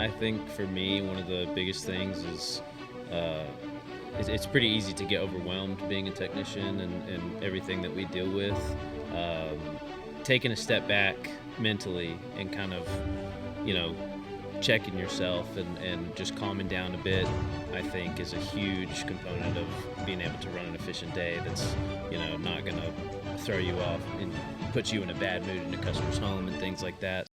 I think for me, one of the biggest things is it's pretty easy to get overwhelmed being a technician and everything that we deal with. Taking a step back mentally and kind of, checking yourself and just calming down a bit, I think is a huge component of being able to run an efficient day that's, not going to throw you off and put you in a bad mood in a customer's home and things like that.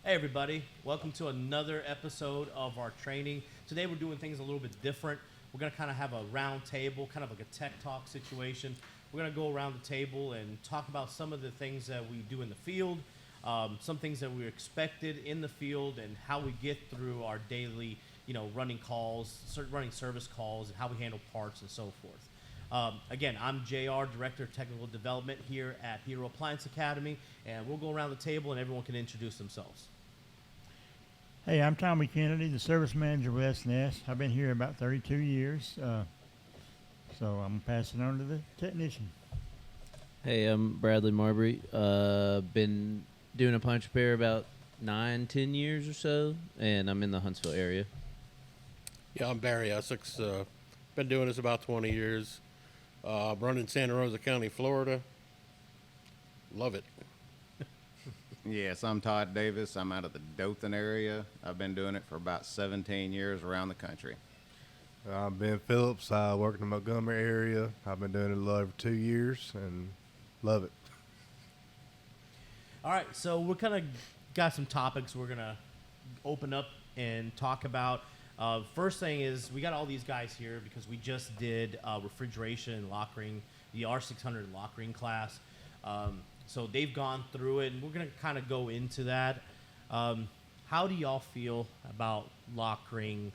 Hey everybody, welcome to another episode of our training. Today we're doing things a little bit different. We're going to kind of have a round table, kind of like a tech talk situation. We're going to go around the table and talk about some of the things that we do in the field, some things that we're expected in the field, and how we get through our daily, running calls, running service calls, and how we handle parts and so forth. Again, I'm JR, Director of Technical Development here at Hero Appliance Academy, and we'll go around the table and everyone can introduce themselves. Hey, I'm Tommy Kennedy, the service manager with S&S. I've been here about 32 years, so I'm passing on to the technician. Hey, I'm Bradley Marbury. Been doing appliance repair about 9-10 years or so, and I'm in the Huntsville area. Yeah, I'm Barry Essex. Been doing this about 20 years. Run in Santa Rosa County, Florida. Love it. Yes, I'm Todd Davis. I'm out of the Dothan area. I've been doing it for about 17 years around the country. I'm Ben Phillips. I work in the Montgomery area. I've been doing it a little over 2 years and love it. All right, so we're kind of got some topics we're going to open up and talk about. First thing is we got all these guys here because we just did refrigeration and lockering, the R600 lockering class. So they've gone through it, and we're going to kind of go into that. How do y'all feel about lockering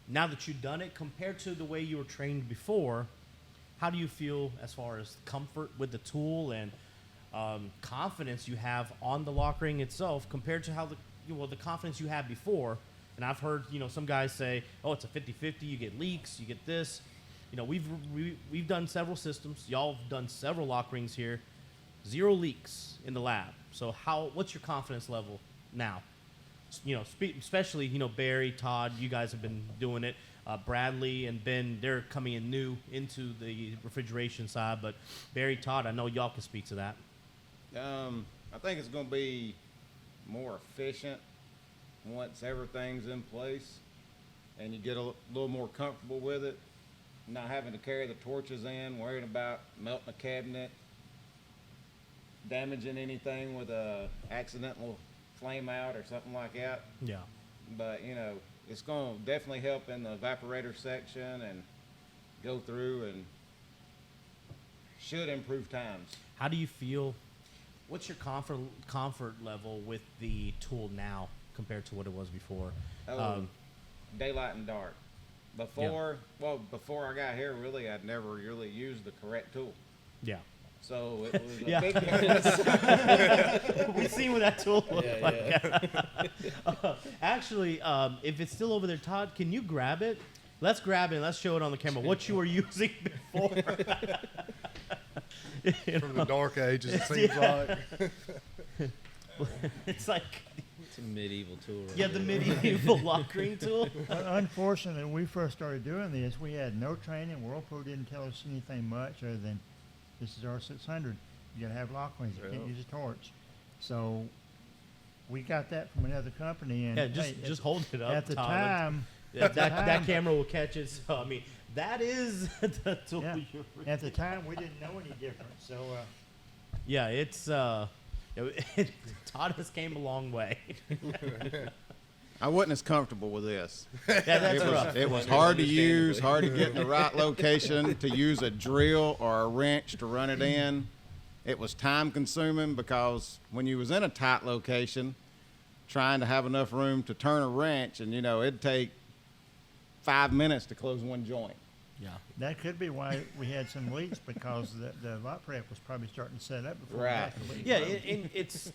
now that you've done it compared to the way you were trained before? How do you feel as far as comfort with the tool and confidence you have on the lockering itself compared to how the confidence you had before? And I've heard, some guys say, oh, it's a 50-50, you get leaks, you get this. We've done several systems. Y'all have done several lock rings here. 0 leaks in the lab. So what's your confidence level now? Especially, Barry, Todd, you guys have been doing it. Bradley and Ben, they're coming in new into the refrigeration side. But Barry, Todd, I know y'all can speak to that. I think it's going to be more efficient once everything's in place and you get a little more comfortable with it, not having to carry the torches in, worrying about melting a cabinet, damaging anything with a accidental flame out or something like that. Yeah. But, it's going to definitely help in the evaporator section and go through and should improve times. How do you feel? What's your comfort level with the tool now compared to what it was before? Daylight and dark. Before I got here, really, I'd never really used the correct tool. Yeah. So it was a big difference. We've seen what that tool looks like. Actually, if it's still over there, Todd, can you grab it? Let's grab it and let's show it on the camera. What you were using before. From the dark ages, it seems like. It's like... It's a medieval tool. Yeah, the medieval lock ring tool. Unfortunately, when we first started doing this, we had no training. Whirlpool didn't tell us anything much other than this is R600. You got to have lock rings. You can't use a torch. So we got that from another company. And yeah, just hold it up. At the Todd. time, that camera will catch it. So that is the tool. Yeah. At the time, we didn't know any different. So yeah, it's Todd has came a long way. I wasn't as comfortable with this. Yeah, that's rough. It was hard to use, hard to get in the right location, to use a drill or a wrench to run it in. It was time consuming because when you was in a tight location, trying to have enough room to turn a wrench, and it'd take 5 minutes to close one joint. Yeah, that could be why we had some leaks because the lot prep was probably starting to set up before. Right. Yeah, it's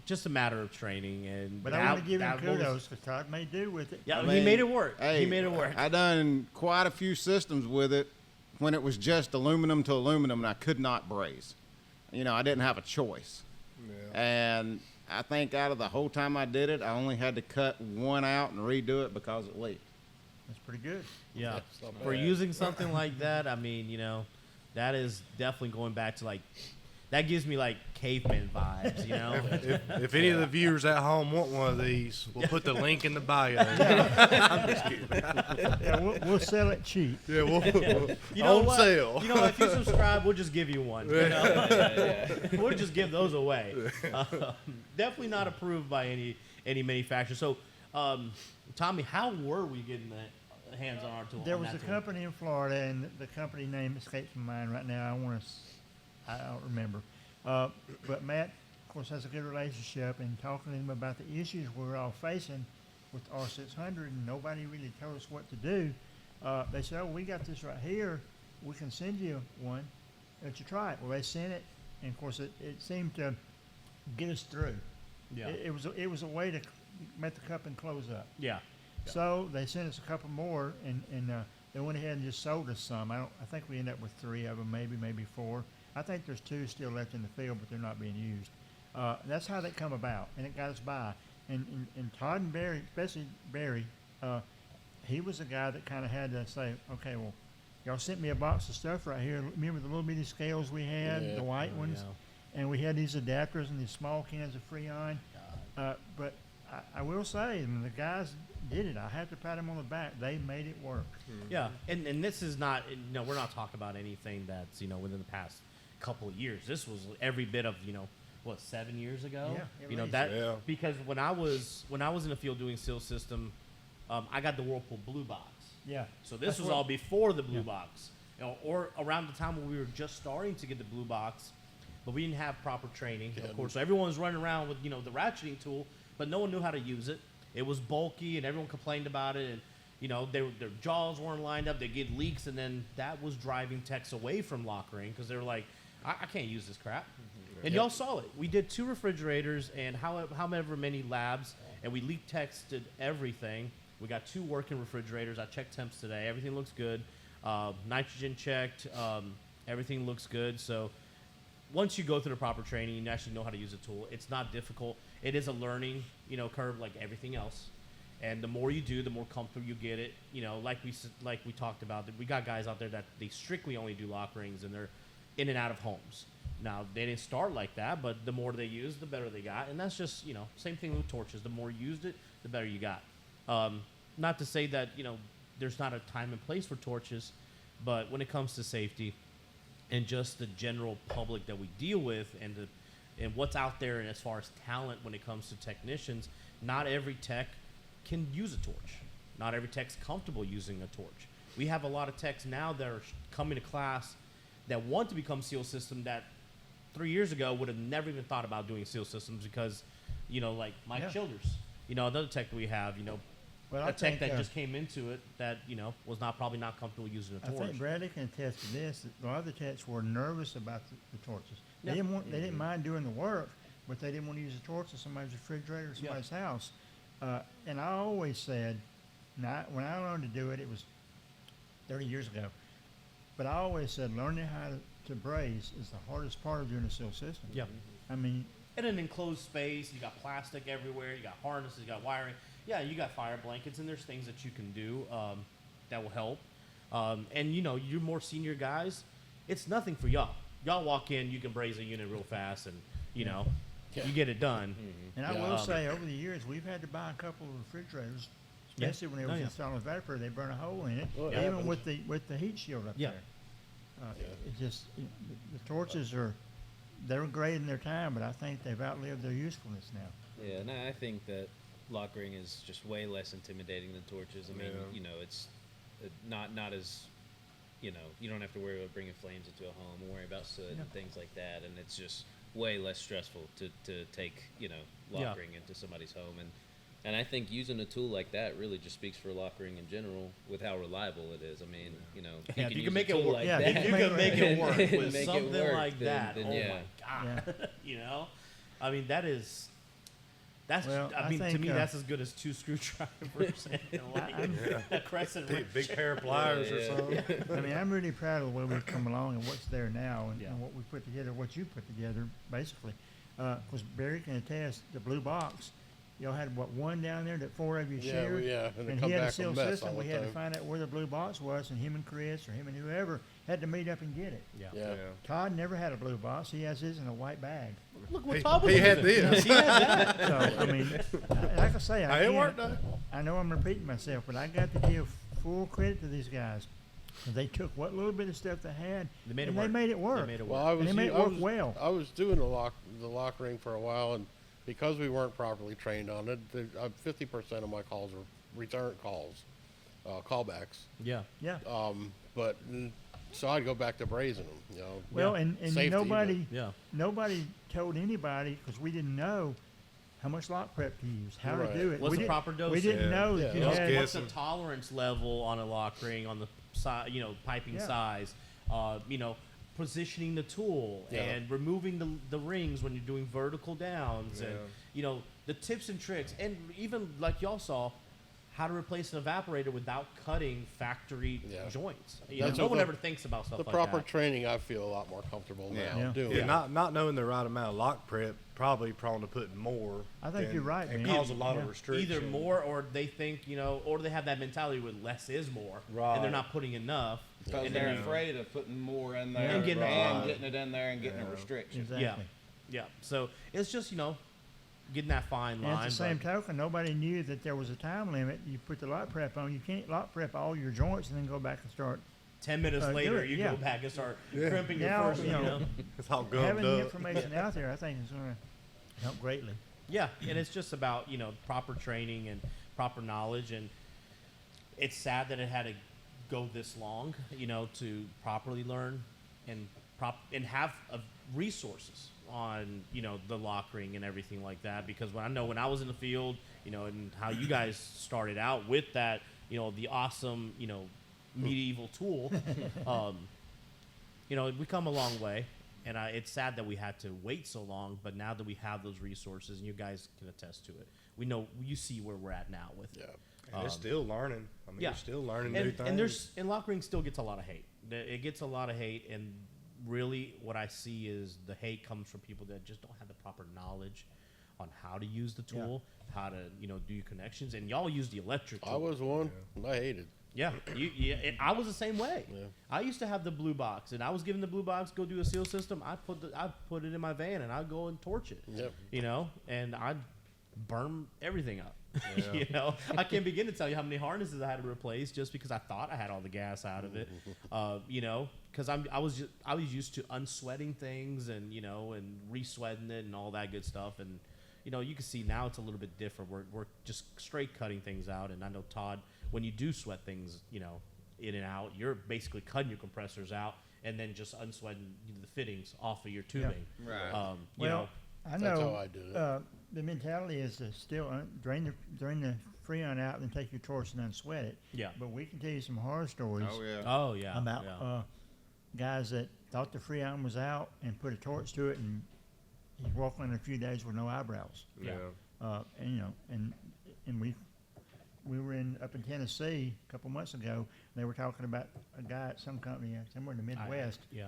just a matter of training. But I want to give him kudos because Todd made do with it. Yeah, he made it work. Hey, he made it work. I done quite a few systems with it when it was just aluminum to aluminum, and I could not braze. I didn't have a choice. Yeah. And I think out of the whole time I did it, I only had to cut one out and redo it because it leaked. That's pretty good. Yeah. It's not For bad. using something like that, I mean, that is definitely going back to that gives me like caveman vibes, If any of the viewers at home want one of these, we'll put the link in the bio. Yeah, we'll sell it cheap. Yeah, we'll On on sale. If you subscribe, we'll just give you one. We'll just give those away. Definitely not approved by any manufacturer. So, Tommy, how were we getting the hands on our tool? There on was that a tool? company in Florida, and the company name escapes my mind right now. I don't remember. But Matt, of course, has a good relationship, and talking to him about the issues we're all facing with R600, and nobody really told us what to do. They said, "Oh, we got this right here. We can send you one. Let you try it." Well, they sent it, and of course, it seemed to get us through. Yeah. It was a way to make the cup and close up. Yeah. So they sent us a couple more, and they went ahead and just sold us some. I think we ended up with 3 of them, maybe 4. I think there's 2 still left in the field, but they're not being used. That's how they come about, and it got us by. And Todd and Barry, especially Barry, he was the guy that kind of had to say, okay, well, y'all sent me a box of stuff right here. Remember the little bitty scales we had, Yeah. the white ones? And we had these adapters and these small cans of Freon. But I will say, when the guys did it, I have to pat them on the back. They made it work. Yeah, and this is not, we're not talking about anything that's, within the past couple of years. This was every bit of, 7 years ago? Yeah, at least. Yeah. Because when I was in the field doing seal system, I got the Whirlpool Blue Box. Yeah. So this That's was what- all before the Blue Yeah. Box, or around the time when we were just starting to get the Blue Box, but we didn't have proper training, of course. So everyone was running around with, the ratcheting tool, but no one knew how to use it. It was bulky, and everyone complained about it, and their jaws weren't lined up. They get leaks, and then that was driving techs away from lockering because they were like, I can't use this crap. And y'all saw it. We did 2 refrigerators and however many labs, and we leak tested everything. We got 2 working refrigerators. I checked temps today. Everything looks good. Nitrogen checked. Everything looks good. So once you go through the proper training, you actually know how to use a tool. It's not difficult. It is a learning, curve like everything else. And the more you do, the more comfortable you get it. Like we talked about, we got guys out there that they strictly only do lock rings, and they're in and out of homes. Now, they didn't start like that, but the more they used, the better they got. And that's just, same thing with torches. The more you used it, the better you got. Not to say that, there's not a time and place for torches, but when it comes to safety and just the general public that we deal with and what's out there and as far as talent when it comes to technicians, not every tech can use a torch. Not every tech's comfortable using a torch. We have a lot of techs now that are coming to class that want to become seal system that 3 years ago would have never even thought about doing seal systems because, like Mike Yeah. Childers, another tech that we have, Well, a I tech think, that just came into it that, was probably not comfortable using a I torch. think Bradley can attest to this. That a lot of the techs were nervous about the torches. Yeah. They didn't mind doing the work, but they didn't want to use a torch in somebody's refrigerator or somebody's house. And I always said, when I learned to do it, it was 30 years ago. But I always said learning how to braze is the hardest part of doing a seal system. Yeah. I mean, In an enclosed space, you got plastic everywhere, you got harnesses, you got wiring. Yeah, you got fire blankets, and there's things that you can do that will help. And you're more senior guys. It's nothing for y'all. Y'all walk in, you can braze a unit real fast, and you get it done. and I Yeah. will say over the years we've had to buy a couple of refrigerators, Yeah. especially when they Oh, was yeah. installing evaporator. They burn a hole in it, Oh, it even happens. with the heat shield up Yeah. there. It just the torches they're great in their time, but I think they've outlived their usefulness now. Yeah, and I think that lockering is just way less intimidating than torches. I mean, Yeah. it's not as, you don't have to worry about bringing flames into a home or worry about soot and things like that, and it's just way less stressful to take, lockering into somebody's home. And I think using a tool like that really just speaks for lockering in general with how reliable it is. I mean, if Yeah, if you use can a make it tool work, like Yeah, that, if you can make it work and with make it something work, like then- that, then oh yeah. my god, that is. That's, Well, I I mean, to think, me, uh, that's as good as 2 screwdrivers and a crescent wrench. Big pair of pliers or something. I mean, I'm really proud of the way we've come along and what's there now and, Yeah. and what we put together, what you put together, basically. Because Barry can attest, the blue box, y'all had, what, one down there that 4 of you shared? and it And come he had a back a sealed mess system. all We the had to time. find out where the blue box was, and him and Chris or him and whoever had to meet up and get it. Yeah. Yeah. Todd never had a blue box. He has his in a white bag. Look what Todd was He had using. this. He had that. So, I mean, like I say, Hey, it worked can't, though. I know I'm repeating myself, but I got to give full credit to these guys. They took what little bit of stuff they had, They made it and work. they made it work. They made it Well, work. I was they made it I work was- well. I was doing the lock ring for a while, and because we weren't properly trained on it, 50% of my calls were return calls, callbacks. Yeah. Yeah. But so I'd go back to brazing them. You know. Well, and Safety, nobody Yeah. nobody told anybody because we didn't know how much lock prep to use, how Right. to do it. What's we the didn't- proper We dosage? didn't Yeah. know that Yeah. you What's, had. what's the guessing. tolerance level on a lock ring on the side, piping Yeah. size, positioning the tool Yeah. and removing the rings when you're doing vertical downs and, the tips and tricks. And even like y'all saw, how to replace an evaporator without cutting factory Yeah. joints. That's No what one the- ever thinks about stuff The like proper that. training, I feel a lot more comfortable now Yeah. doing. Yeah, not knowing the right amount of lock prep, probably prone to putting more. I think you're right, and man. cause a lot Yeah. of restriction. Either more, or they think, or they have that mentality where less is more, and Right. they're not putting enough. Because and they're then you- afraid of putting more in there Yeah. And getting it and wrong. getting it in there and getting a restriction. Exactly. Yeah, yeah. So it's just getting that fine And line. at the same but- token, nobody knew that there was a time limit. You put the lock prep on. You can't lock prep all your joints and then go back and start. 10 minutes do later, it, you yeah. go back and start Yeah. crimping your Now, first, you know, It's all gummed Having the up. information out there, I think, is going to help greatly. Yeah, and it's just about, proper training and proper knowledge. And it's sad that it had to go this long, to properly learn and have resources on, the lock ring and everything like that. Because when I was in the field, and how you guys started out with that, the awesome, medieval tool, we come a long way. And it's sad that we had to wait so long, but now that we have those resources, and you guys can attest to it, you see where we're at now with it. And it's still learning. I mean, Yeah. you're still learning new And, things. and lock ring still gets a lot of hate. It gets a lot of hate, and really what I see is the hate comes from people that just don't have the proper knowledge on how to use the tool, how to do your connections, and y'all use the electric tool. I was one. And I hated. Yeah, and I was the same way. Yeah. I used to have the blue box, and I was given the blue box, go do a seal system. I put it in my van, and I'd go and torch it. Yep. And I'd burn everything up. I can't begin to tell you how many harnesses I had to replace just because I thought I had all the gas out of it. Because I was used to unsweating things and and re-sweating it and all that good stuff. And you can see now it's a little bit different. We're just straight cutting things out. And I know, Todd, when you do sweat things, in and out, you're basically cutting your compressors out and then just unsweating the fittings off of your tubing. Right. Well, I That's know how I did it. the mentality is to still drain the Freon out and take your torch and unsweat it. Yeah. But we can tell you some horror stories Oh yeah. Oh yeah. about yeah. Guys that thought the Freon was out and put a torch to it, and he's walking in a few days with no eyebrows. Yeah. And we were up in Tennessee a couple months ago. And they were talking about a guy at some company somewhere in the Midwest. Yeah.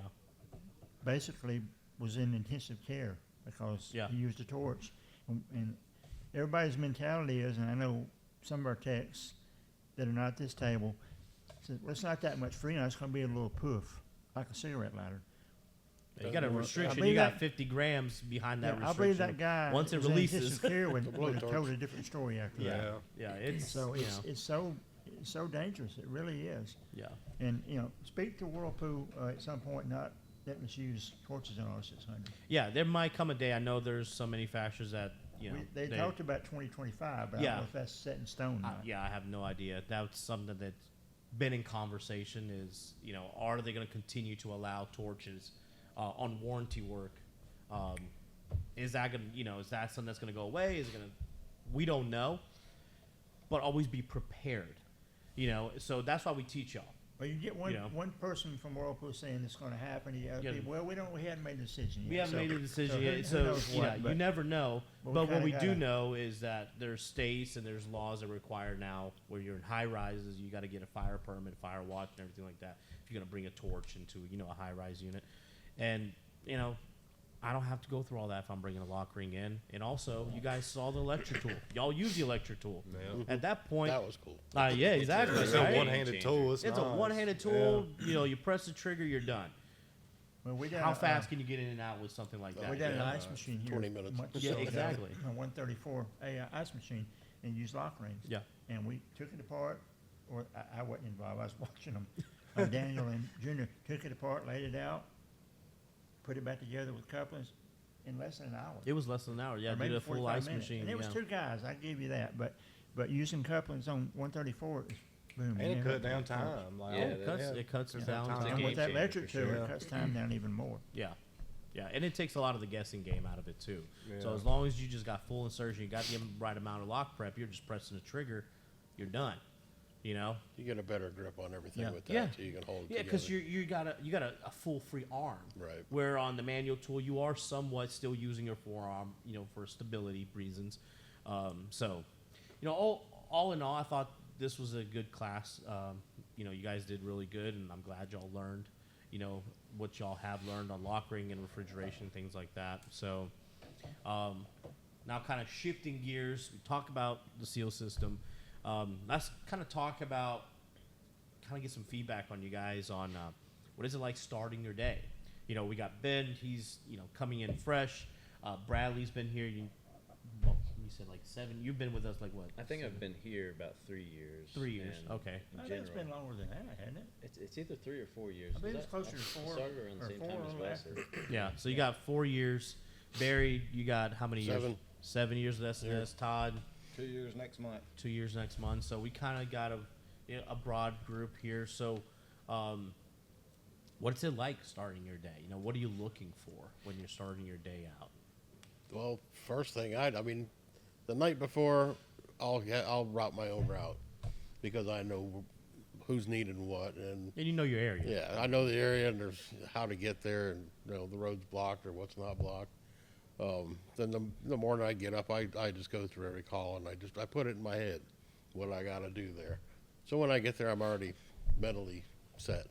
Basically was in intensive care because Yeah. he used a torch. And everybody's mentality is, and I know some of our techs that are not at this table, said, well, it's not that much Freon. It's going to be a little poof, like a cigarette lighter. You got a Well, restriction. I believe You got that- 50 grams behind that Yeah, I restriction. believe that guy Once it was in releases. intensive care would blowtorch. have told a different story after Yeah. that. Yeah. It's So you it's know, it's so dangerous. It really is. yeah. And speak to Whirlpool at some point, not letting us use torches on R600. Yeah. There might come a day. I know there's some manufacturers that They talked about 2025, but I Yeah. don't know if that's set in stone. Or not. yeah. I have no idea. That's something that's been in conversation. Is are they going to continue to allow torches on warranty work? Is that going to is that something that's going to go away? Is it going to? We don't know. But always be prepared. So that's why we teach y'all. Well, you get one You know. one person from Whirlpool saying it's going to happen. The other Yeah. people, well, we haven't made a decision yet. We haven't made a decision who- yet, who so knows you what, know, you but- never know. but we But what kinda we do gotta- know is that there's states and there's laws that require now where you're in high rises, you got to get a fire permit, fire watch, and everything like that. If you're gonna bring a torch into a high rise unit, and I don't have to go through all that if I'm bringing a lock ring in. And also, you guys saw the electric tool. Y'all use the electric tool. Yeah. At that point, That was cool. yeah, exactly. It's right? a one-handed tool. It's It's a nice. one-handed tool. You press the trigger, you're done. Well, we done How a, fast can you get in and out with something like that? we done an Yeah. ice machine here. 20 minutes. months Yeah, ago, exactly. A 134 ice machine, and used lock rings. Yeah. And we took it apart, or I wasn't involved. I was watching them. Daniel and Junior took it apart, laid it out, put it back together with couplings in less than an hour. It was less than an hour. Yeah, Or did maybe a full 45 ice minutes. machine. And it was yeah. 2 guys. I give you that, but using couplings on 134 is boom. And you it know, cut down time. Like, Yeah, it cuts, yeah. it cuts Cuts down down time. time. And with that Game electric changer tool, for it cuts time down even more. Yeah. Yeah, and it takes a lot of the guessing game out of it too. So Yeah. as long as you just got full insertion, you got the right amount of lock prep, you're just pressing the trigger, you're done. You You get a better grip on everything Yeah. with that, Yeah. so you can hold it Yeah, because together. you got a full free arm. Right. Where on the manual tool you are somewhat still using your forearm, for stability reasons. So, all in all, I thought this was a good class. You guys did really good, and I'm glad y'all learned, what y'all have learned on lock ring and refrigeration, things like that. So, now kind of shifting gears, we talk about the seal system. Let's kind of talk about, get some feedback on you guys on what is it like starting your day. We got Ben, he's coming in fresh. Bradley's been here. You said like 7. You've been with us like what? I think 7? I've been here about 3 years. 3 years. and Okay. In I think it's been general, longer than that, hasn't it? it's either 3 or 4 years. I believe Was it's that- closer to I 4 started around the or same 4 time or as less. Wes. Yeah. So you got 4 years. Barry, you got how many years? 7. 7 years with SNS. Todd, 2 years next month. 2 years next month. So we kind of got a broad group here. So, what's it like starting your day? What are you looking for when you're starting your day out? Well, first thing, I mean, the night before, I'll route my own route because I know who's needing what, and And you know your area. yeah, I know the area and there's how to get there, and the road's blocked or what's not blocked. Then the morning I get up, I just go through every call and I put it in my head what I got to do there. So when I get there, I'm already mentally set.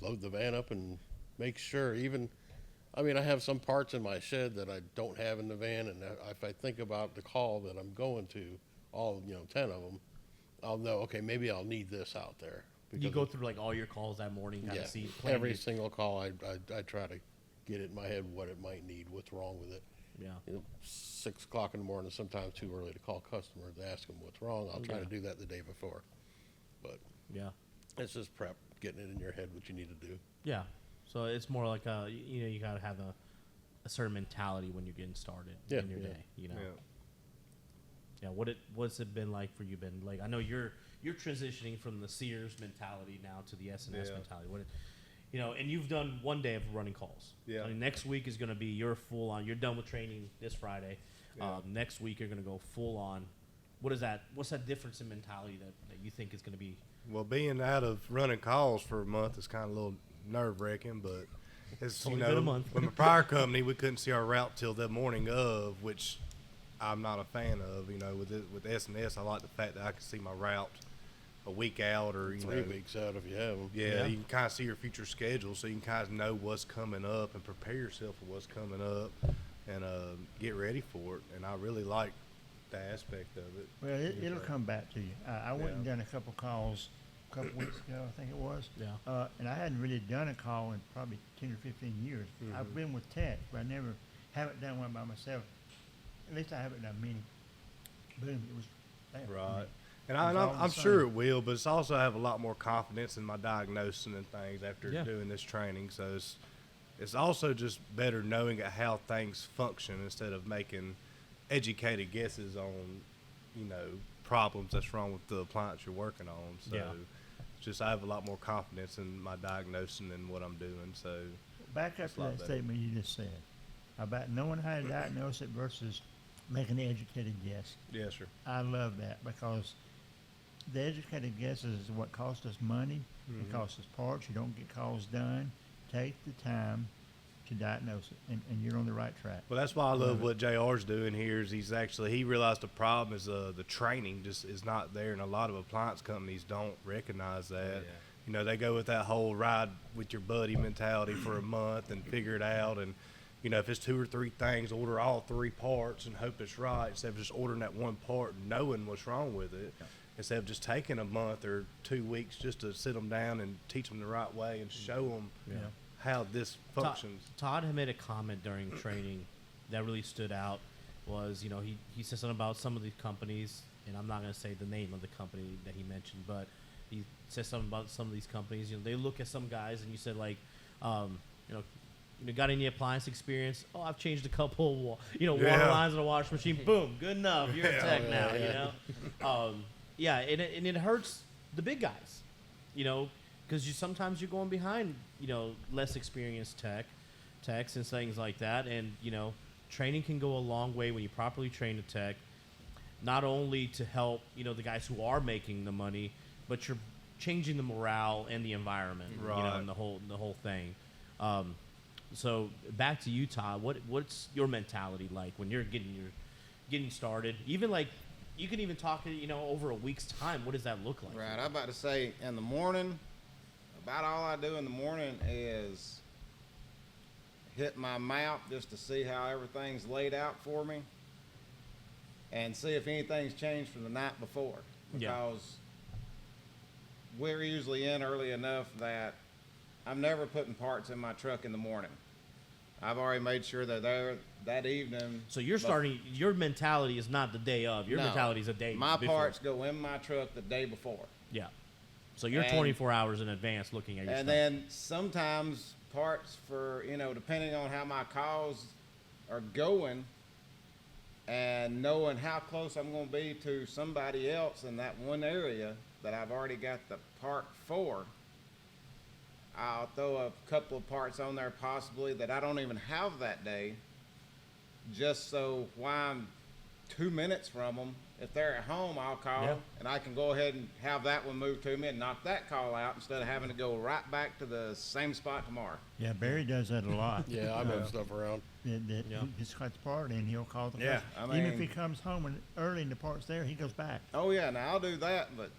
Load the van up and make sure I have some parts in my shed that I don't have in the van, and if I think about the call that I'm going to, all 10 of them, I'll know, okay, maybe I'll need this out there. You because go through like all your calls that morning, kind yeah, of see plan every your- single call, I try to get it in my head what it might need, what's wrong with it. Yeah. 6 o'clock in the morning, sometimes too early to call customers, ask them what's wrong. I'll try Yeah. to do that the day before. But Yeah. it's just prep, getting it in your head what you need to do. Yeah. So it's more like you got to have a certain mentality when you're getting started Yeah, in your yeah. day. Yeah. Yeah. What's it been like for you? Ben? Like I know you're transitioning from the Sears mentality now to the SNS Yeah. mentality. And you've done one day of running calls. Yeah. I mean, next week is going to be your full on. You're done with training this Friday. Yeah. Next week you're going to go full on. What is that? What's that difference in mentality that you think is going to be? Well, being out of running calls for a month is kind of a little nerve-wracking, but it's, only been a month. with my prior company, we couldn't see our route till the morning of, which I'm not a fan of. With S&S, I like the fact that I can see my route a week out or, 3 weeks out if you have them. Yeah, you can kind of see your future schedule, so you can kind of know what's coming up and prepare yourself for what's coming up and get ready for it. And I really like that aspect of it. Well, it'll come back to you. I went and Yeah. done a couple calls a couple weeks ago, I think it was. Yeah. And I hadn't really done a call in probably 10 or 15 years. I've been with Tech, but I never haven't done one by myself. At least I haven't done many. Boom, it was there. Right. And It's all the I'm same. sure it will, but it's also I have a lot more confidence in my diagnosing and things after Yeah. doing this training. So it's also just better knowing how things function instead of making educated guesses on, problems that's wrong with the appliance you're working on. So Yeah. it's just I have a lot more confidence in my diagnosing and what I'm doing. So Back up It's to a lot that better. statement you just said about knowing how to diagnose it versus making an educated guess. yes, sir. I love that because the educated guesses is what costs us money. It costs us parts. You don't get calls done. Take the time to diagnose it, and you're on the right track. Well, that's why I love what JR's doing here. Is he realized the problem is the training just is not there, and a lot of appliance companies don't recognize that. You know, they go with that whole ride with your buddy mentality for a month and figure it out. And, you know, if it's 2 or 3 things, order all 3 parts and hope it's right instead of just ordering that one part and knowing what's wrong with it. Instead of just taking a month or 2 weeks just to sit them down and teach them the right way and show them how this functions. Todd had made a comment during training that really stood out. Was, you know, he said something about some of these companies, and I'm not going to say the name of the company that he mentioned, but he said something about some of these companies. You know, they look at some guys, and you said, like, you know, got any appliance experience? Oh, I've changed a couple, water lines in a washing machine. Boom, good enough. You're a tech now, you know. And it hurts the big guys, you know, because sometimes you're going behind, you know, less experienced techs and things like that. And, you know, training can go a long way when you properly train a tech, not only to help, you know, the guys who are making the money, but you're changing the morale and the environment, you know, and the whole thing. So back to you, Todd. What's your mentality like when you're getting started? Even like, you can even talk, you know, over a week's time. What does that look like? Right. I'm about to say in the morning, about all I do in the morning is hit my map just to see how everything's laid out for me and see if anything's changed from the night before. Because we're usually in early enough that I'm never putting parts in my truck in the morning. I've already made sure they're there that evening. So you're starting, your mentality is not the day of. Your mentality is a day My before. parts go in my truck the day before. Yeah. So you're 24 hours in advance looking at your stuff. And then sometimes parts for, you know, depending on how my calls are going and knowing how close I'm going to be to somebody else in that one area that I've already got the part for, I'll throw a couple of parts on there possibly that I don't even have that day, just so while I'm 2 minutes from them, if they're at home, I'll call and I can go ahead and have that one moved to me and knock that call out instead of having to go right back to the same spot tomorrow. Yeah, Barry does that a lot. I move stuff around. He just cuts the part and he'll call the customer. I mean, even if he comes home and early and the part's there, he goes back. Oh yeah, now I'll do that, but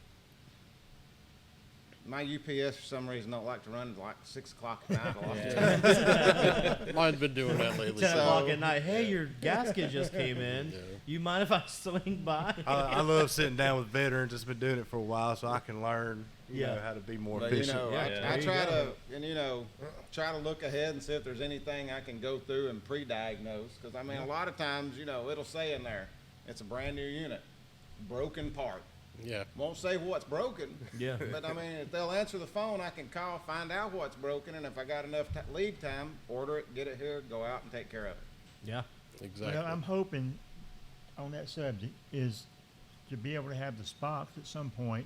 my UPS for some reason don't like to run like 6 o'clock at night a lot of times. Mine's been doing that lately. 10 o'clock at night. Hey, your gasket just came in. You mind if I swing by? I love sitting down with veterans that's been doing it for a while, so I can learn, you know, how to be more But, efficient. you know, I try to, and you know, try to look ahead and see if there's anything I can go through and pre-diagnose. Because I mean, a lot of times, you know, it'll say in there, it's a brand new unit, broken part. Yeah. Won't say what's broken. Yeah. But I mean, if they'll answer the phone, I can call, find out what's broken, and if I got enough lead time, order it, get it here, go out and take care of it. Yeah. Exactly. Well, I'm hoping on that subject is to be able to have the spots at some point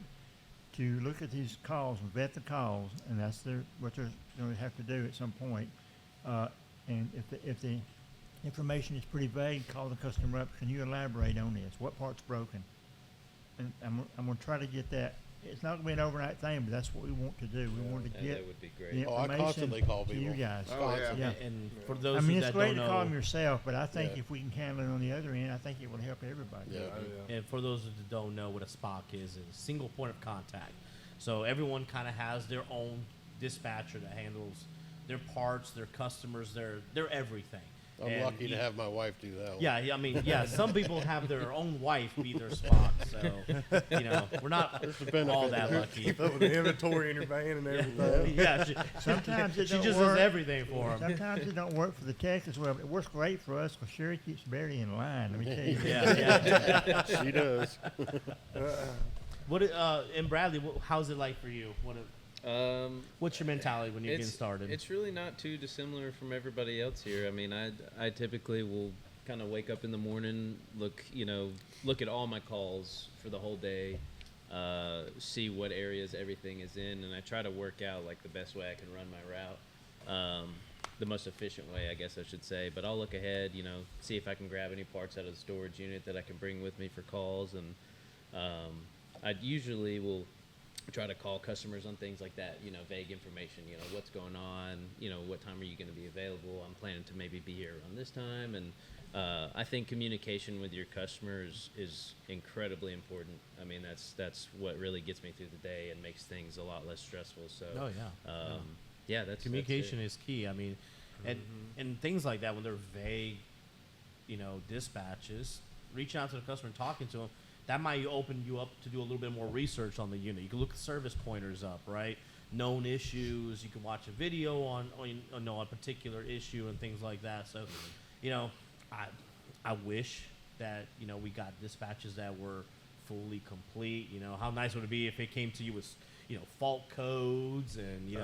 to look at these calls and vet the calls, and that's what they're going to have to do at some point. And if the information is pretty vague, call the customer up. Can you elaborate on this? What part's broken? And I'm going to try to get that. It's not going to be an overnight thing, but that's what we want to do. We want to get that would be great. the I information constantly call to you people. guys. Oh, yeah. Yeah. And for those I mean, it's that great don't to know, call them yourself, but I think Yeah. if we can handle it on the other end, I think it will help everybody. Yeah. and for those that don't know what a SPOC is a single point of contact. So everyone kind of has their own dispatcher that handles their parts, their customers, their everything. I'm And lucky to have my wife do that. Yeah, I mean, some people have their own wife be their SPOC, so, you know, we're not all that lucky. Keep up with the inventory in your van and everything. Yeah, Sometimes it she don't just work. does everything for them. Sometimes it don't work for the tech as well, but it works great for us because Sherry keeps Barry in line. Let me tell you. Yeah. She does. What and Bradley, how's it like for you? What's your mentality when you're getting started? It's really not too dissimilar from everybody else here. I mean, I typically will kind of wake up in the morning, look at all my calls for the whole day, see what areas everything is in, and I try to work out like the best way I can run my route, the most efficient way, I guess I should say. But I'll look ahead, see if I can grab any parts out of the storage unit that I can bring with me for calls, and I usually will try to call customers on things like that, vague information, what's going on, what time are you going to be available? I'm planning to maybe be here around this time. And I think communication with your customers is incredibly important. I mean, that's what really gets me through the day and makes things a lot less stressful. So, Oh, yeah. yeah, that's Communication that's is key. I mean, and things like that when they're vague, dispatches, reaching out to the customer and talking to them, that might open you up to do a little bit more research on the unit. You can look service pointers up, right? Known issues. You can watch a video on a particular issue and things like that. So, I wish that we got dispatches that were fully complete. How nice would it be if it came to you with fault codes and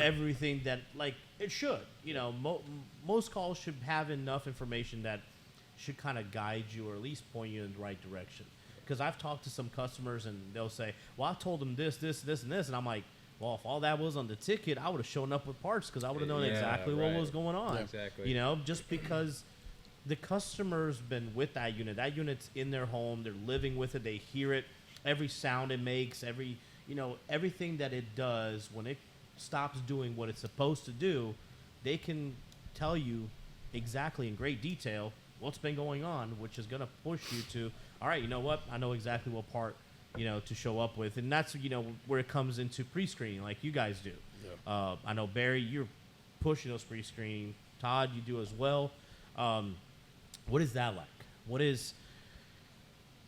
everything that like it should. Most calls should have enough information that should kind of guide you or at least point you in the right direction. Because I've talked to some customers and they'll say, well, I told them this, and this. And I'm like, well, if all that was on the ticket, I would have shown up with parts because I would have known Yeah, exactly what right. was going on. Yeah, exactly. Just because the customer's been with that unit's in their home, they're living with it, they hear it, every sound it makes, everything that it does, when it stops doing what it's supposed to do, they can tell you exactly in great detail what's been going on, which is going to push you to, all right, you know what? I know exactly what part, to show up with. And that's, where it comes into pre-screening like you guys do. Yeah. I know, Barry, you're pushing those pre-screening. Todd, you do as well. What is that like?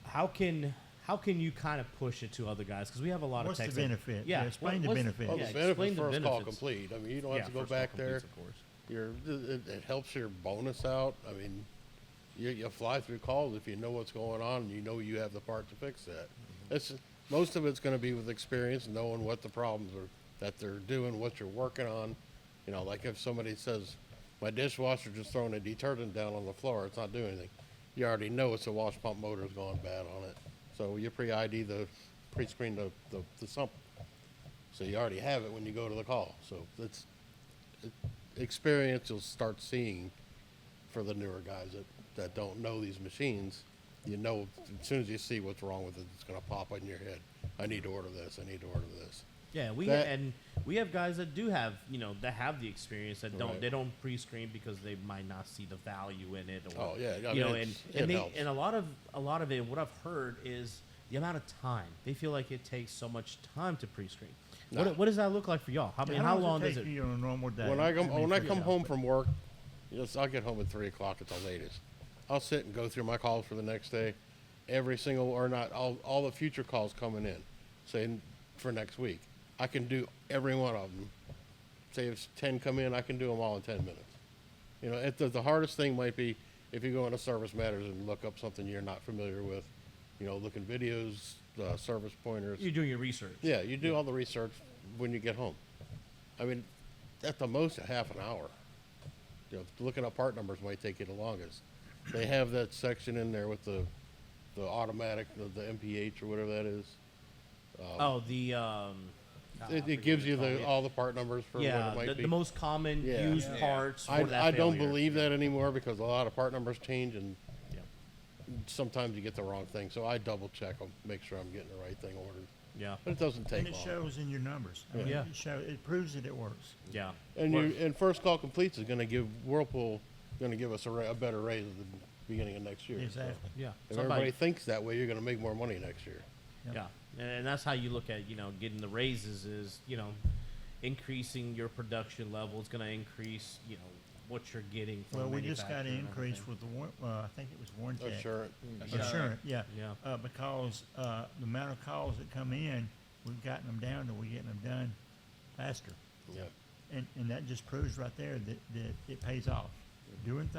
How can you kind of push it to other guys? Because we have a lot What's of the techs. benefit? Yeah, Explain the what's benefit. Well, Yeah, the benefits explain the first call benefits. complete. I mean, you don't have to go first call back there. completes, of course. It helps your bonus out. I mean, you fly through calls if you know what's going on and you have the part to fix that. Most of it's going to be with experience and knowing what the problems are that they're doing, what you're working on. Like if somebody says, my dishwasher just throwing a detergent down on the floor, it's not doing anything. You already know it's a wash pump motor's going bad on it. So you pre-screen the sump. So you already have it when you go to the call. So experience you'll start seeing for the newer guys that don't know these machines. As soon as you see what's wrong with it, it's going to pop in your head. I need to order this. I need to order this. Yeah, we have guys that do have that have the experience that don't Right. they don't pre-screen because they might not see the value in it. Or, Oh, yeah, I mean, it helps. and a lot of it. What I've heard is the amount of time they feel like it takes so much time to pre-screen. Nah. What does that look like for y'all? How long does take it? you on a normal day? When I for come yourself? home from work, I'll get home at 3 o'clock at the latest. I'll sit and go through my calls for the next day, every single or not all the future calls coming in, saying for next week. I can do every one of them. Say if 10 come in, I can do them all in 10 minutes. The hardest thing might be if you go into Service Matters and look up something you're not familiar with. Looking videos, service pointers. You're doing your research. Yeah, you do all the research when you get home. I mean, at the most, a half an hour. Looking up part numbers might take you the longest. They have that section in there with the automatic, the MPH or whatever that is. It gives you all the part numbers for what it might be. the most common Yeah. used Yeah. parts. For that I don't failure. believe that anymore because a lot of part numbers change and Yeah. sometimes you get the wrong thing. So I double check them, make sure I'm getting the right thing ordered. Yeah. But it doesn't take And it long. shows in your numbers. I mean, Yeah. it proves that it works. Yeah. And first call completes is going to give Whirlpool going to give us a better raise at the beginning of next year. So Exactly. Yeah. if everybody thinks that way, you're going to make more money next year. Yeah, and that's how you look at getting the raises is increasing your production level. It's going to increase what you're getting from Well, we just got an manufacturer and increase everything. with the one. I think it was Warranty. Assurance. Assurance, yeah. Yeah. Because the amount of calls that come in, we've gotten them down to we're getting them done faster. Yeah. And that just proves right there that it pays off. Doing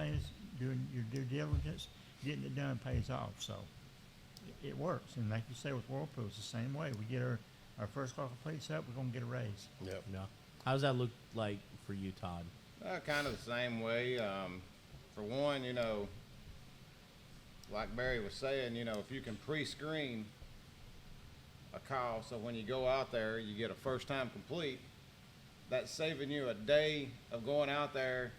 your due diligence, getting it done pays off. So it works. And like you say with Whirlpool, it's the same way. We get our first call completes up, we're going to get a raise. Yep. Yeah. How does that look like for you, Todd? Kind of the same way. For one, like Barry was saying, if you can pre-screen a call, so when you go out there, you get a first time complete, that's saving you a day of going out there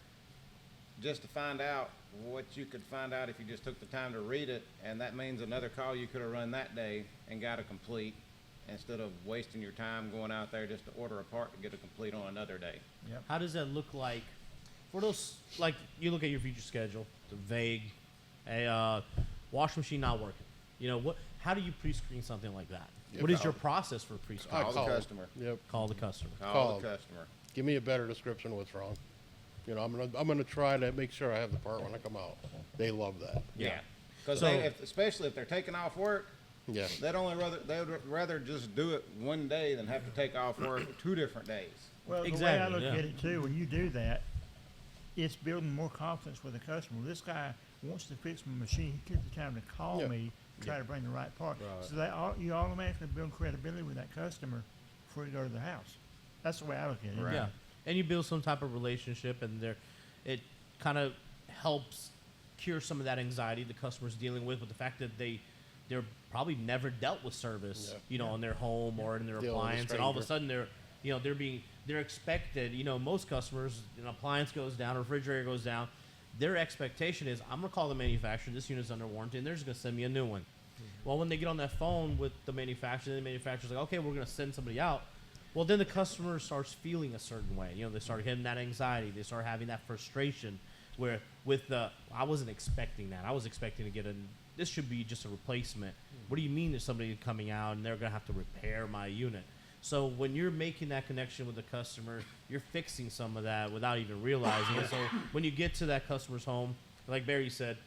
just to find out what you could find out if you just took the time to read it, and that means another call you could have run that day and got a complete, instead of wasting your time going out there just to order a part to get a complete on another day. How does that look like for those, like you look at your future schedule, the vague, a washing machine not working. You know, how do you pre-screen something like that? Yeah, What is call- your process for pre-screening? Call the customer. Yep. Call the customer. Call Call. the customer. Give me a better description of what's wrong. You know, I'm gonna try to make sure I have the part when I come out. They love that. Yeah. Because So- especially if they're taking off work, Yeah. they'd rather just do it one day than have to take off work 2 different days. Well, the way I Exactly, look yeah. at it too, when you do that, it's building more confidence with the customer. This guy wants to fix my machine. He took the time to call Yeah. me, try to bring the right part. Right. So you automatically build credibility with that customer before you go to the house. That's the way I look at it. Right. Yeah, and you build some type of relationship, and it kind of helps cure some of that anxiety the customer's dealing with the fact that they're probably never dealt with service, Yeah. you know, in their home or in their Dealing with a appliance, and all of a stranger. sudden they're expected. You know, most customers, an appliance goes down, a refrigerator goes down, their expectation is, I'm gonna call the manufacturer. This unit's under warranty, and they're just gonna send me a new one. Well, when they get on that phone with the manufacturer's like, okay, we're gonna send somebody out. Well, then the customer starts feeling a certain way. You know, they start hitting that anxiety. They start having that frustration where I wasn't expecting that. I was expecting to get this should be just a replacement. What do you mean there's somebody coming out and they're going to have to repair my unit? So when you're making that connection with the customer, you're fixing some of that without even realizing it. So when you get to that customer's home, like Barry said,